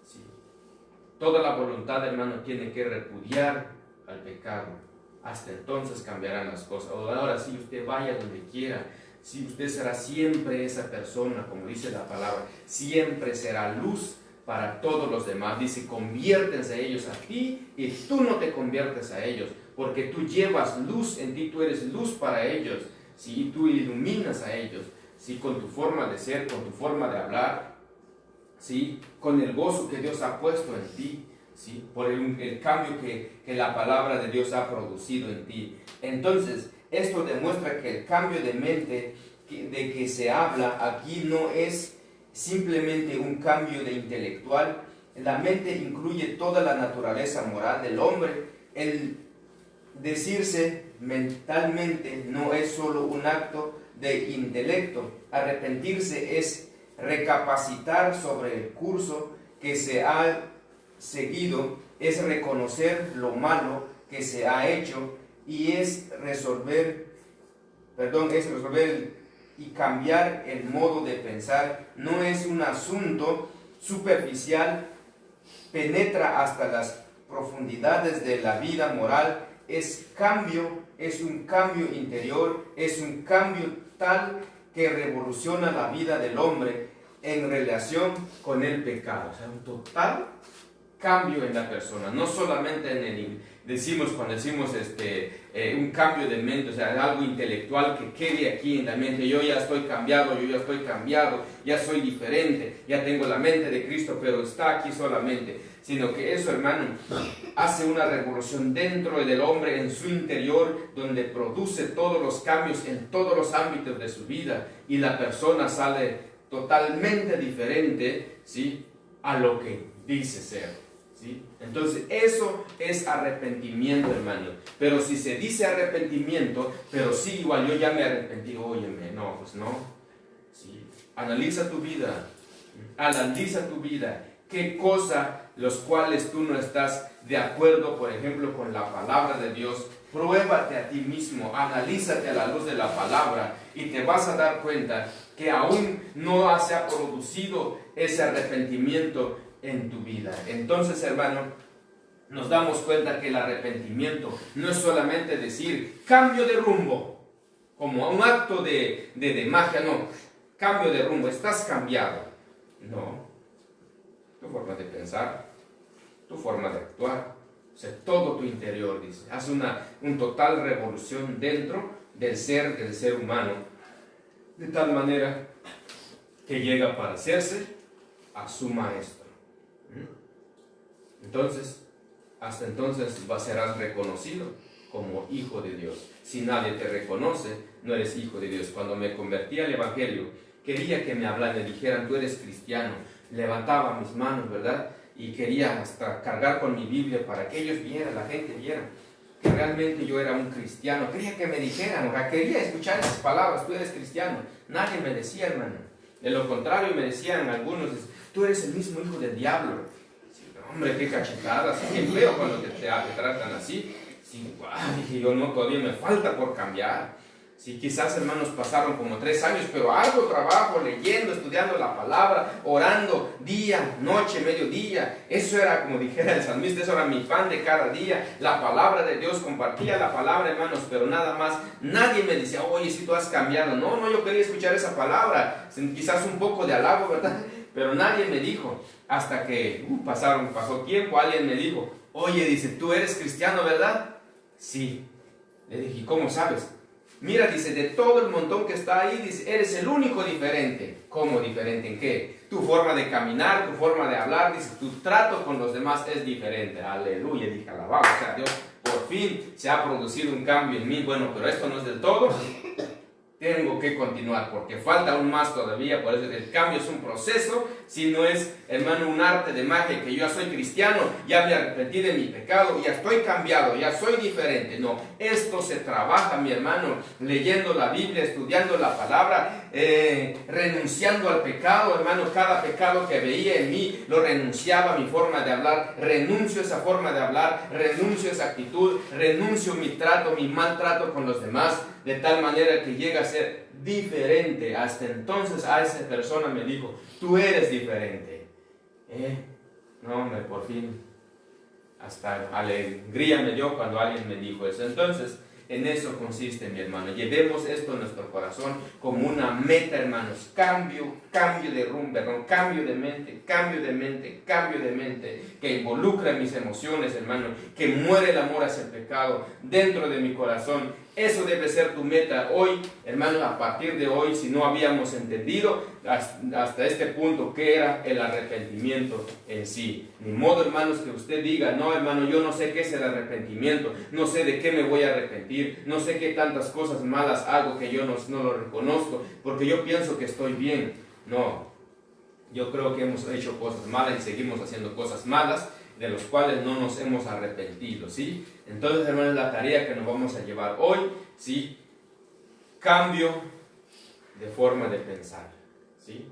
¿sí? Toda la voluntad, hermano, tiene que repudiar al pecado. Hasta entonces cambiarán las cosas. Ahora sí, usted vaya donde quiera. Si usted será siempre esa persona, como dice la palabra, siempre será luz para todos los demás. Dice, conviértense ellos a ti y tú no te conviertes a ellos, porque tú llevas luz en ti, tú eres luz para ellos. Si tú iluminas a ellos, ¿sí? Con tu forma de ser, con tu forma de hablar, ¿sí? Con el gozo que Dios ha puesto en ti, ¿sí? Por el cambio que la palabra de Dios ha producido en ti. Entonces, esto demuestra que el cambio de mente de que se habla aquí no es simplemente un cambio de intelectual. La mente incluye toda la naturaleza moral del hombre. El decirse mentalmente no es solo un acto de intelecto. Arrepentirse es recapacitar sobre el curso que se ha seguido, es reconocer lo malo que se ha hecho y es resolver y cambiar el modo de pensar. No es un asunto superficial, penetra hasta las profundidades de la vida moral, es un cambio interior, es un cambio tal que revoluciona la vida del hombre en relación con el pecado. O sea, un total cambio en la persona, no solamente cuando decimos un cambio de mente, o sea, algo intelectual que quede aquí en la mente. Yo ya estoy cambiado, ya soy diferente, ya tengo la mente de Cristo, pero está aquí solamente. Sino que eso, hermano, hace una revolución dentro del hombre, en su interior, donde produce todos los cambios en todos los ámbitos de su vida, y la persona sale totalmente diferente, ¿sí?, a lo que dice ser. ¿Sí? Entonces eso es arrepentimiento, hermano. Pero si se dice arrepentimiento, pero sí, igual yo ya me arrepentí, óyeme, no, pues no. ¿Sí? Analiza tu vida, qué cosa los cuales tú no estás de acuerdo, por ejemplo, con la palabra de Dios. Pruébate a ti mismo, analízate a la luz de la palabra y te vas a dar cuenta que aún no se ha producido ese arrepentimiento en tu vida. Entonces, hermano, nos damos cuenta que el arrepentimiento no es solamente decir cambio de rumbo, como un acto de magia, no, cambio de rumbo, estás cambiado. No, tu forma de pensar, tu forma de actuar, o sea, todo tu interior, dice, hace una total revolución dentro del ser humano, de tal manera que llega para hacerse a su maestro. Entonces, hasta entonces serás reconocido como hijo de Dios. Si nadie te reconoce, no eres hijo de Dios. Cuando me convertí al Evangelio, quería que me hablaran, me dijeran, tú eres cristiano. Levantaba mis manos, ¿verdad? Y quería hasta cargar con mi Biblia para que ellos vieran, la gente viera que realmente yo era un cristiano. Quería que me dijeran, o sea, quería escuchar esas palabras, tú eres cristiano. Nadie me decía, hermano. De lo contrario, me decían algunos, tú eres el mismo hijo del diablo. Hombre, qué cachetadas, qué feo cuando te tratan así. Sí, dije yo, no, todavía me falta por cambiar. Sí, quizás, hermanos, pasaron como 3 años, pero algo trabajo, leyendo, estudiando la palabra, orando día, noche, mediodía. Eso era, como dijera el salmista, eso era mi pan de cada día. La palabra de Dios, compartía la palabra, hermanos, pero nada más. Nadie me decía, oye, si tú has cambiado. No, yo quería escuchar esa palabra. Quizás un poco de halago, ¿verdad? Pero nadie me dijo, hasta que pasó tiempo, alguien me dijo, oye, dice, tú eres cristiano, ¿verdad? Sí. Le dije, ¿cómo sabes? Mira, dice, de todo el montón que está ahí, dice, eres el único diferente. ¿Cómo diferente? ¿En qué? Tu forma de caminar, tu forma de hablar, dice, tu trato con los demás es diferente. Aleluya, dije, alabado, o sea, Dios, por fin se ha producido un cambio en mí. Bueno, pero esto no es del todo. tengo que continuar, porque falta aún más todavía. Por eso el cambio es un proceso, si no es, hermano, un arte de magia, que yo ya soy cristiano, ya me arrepentí de mi pecado, ya estoy cambiado, ya soy diferente. No, esto se trabaja, mi hermano, leyendo la Biblia, estudiando la palabra, renunciando al pecado, hermano. Cada pecado que veía en mí, lo renunciaba a mi forma de hablar, renuncio a esa forma de hablar, renuncio a esa actitud, renuncio a mi trato, mi maltrato con los demás, de tal manera que llega a ser diferente. Hasta entonces a esa persona me dijo, tú eres diferente. No, hombre, por fin, hasta alegría me dio cuando alguien me dijo eso. Entonces, en eso consiste, mi hermano. Llevemos esto en nuestro corazón como una meta, hermanos. Cambio de rumbo, perdón, cambio de mente, que involucra mis emociones, hermano, que muere el amor hacia el pecado dentro de mi corazón. Eso debe ser tu meta hoy, hermano. A partir de hoy, si no habíamos entendido hasta este punto qué era el arrepentimiento en sí. Ni modo, hermanos, que usted diga, no, hermano, yo no sé qué es el arrepentimiento, no sé de qué me voy a arrepentir, no sé qué tantas cosas malas hago que yo no lo reconozco, porque yo pienso que estoy bien. No, yo creo que hemos hecho cosas malas y seguimos haciendo cosas malas, de los cuales no nos hemos arrepentido, ¿sí? Entonces, hermanos, la tarea que nos vamos a llevar hoy, ¿sí? Cambio de forma de pensar, ¿sí?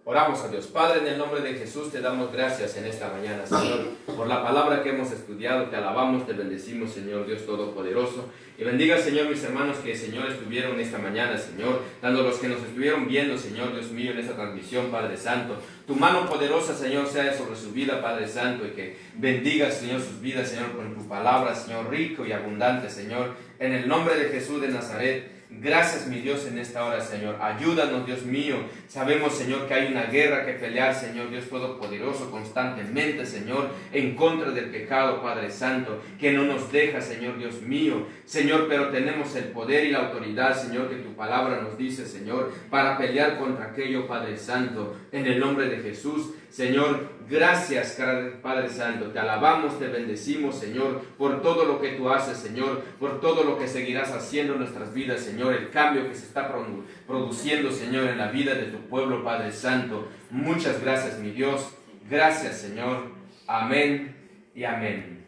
Oramos a Dios. Padre, en el nombre de Jesús te damos gracias en esta mañana, Señor, por la palabra que hemos estudiado. Te alabamos, te bendecimos, Señor Dios Todopoderoso. Y bendiga, Señor, mis hermanos que, Señor, estuvieron esta mañana, Señor, dando los que nos estuvieron viendo, Señor Dios mío, en esta transmisión, Padre Santo. Tu mano poderosa, Señor, sea sobre su vida, Padre Santo, y que bendiga, Señor, sus vidas, Señor, con tu palabra, Señor, rico y abundante, Señor, en el nombre de Jesús de Nazaret. Gracias, mi Dios, en esta hora, Señor. Ayúdanos, Dios mío. Sabemos, Señor, que hay una guerra que pelear, Señor Dios Todopoderoso, constantemente, Señor, en contra del pecado, Padre Santo, que no nos deja, Señor Dios mío. Señor, pero tenemos el poder y la autoridad, Señor, que tu palabra nos dice, Señor, para pelear contra aquello, Padre Santo, en el nombre de Jesús. Señor, gracias, Padre Santo. Te alabamos, te bendecimos, Señor, por todo lo que tú haces, Señor, por todo lo que seguirás haciendo en nuestras vidas, Señor, el cambio que se está produciendo, Señor, en la vida de tu pueblo, Padre Santo. Muchas gracias, mi Dios. Gracias, Señor. Amén y amén.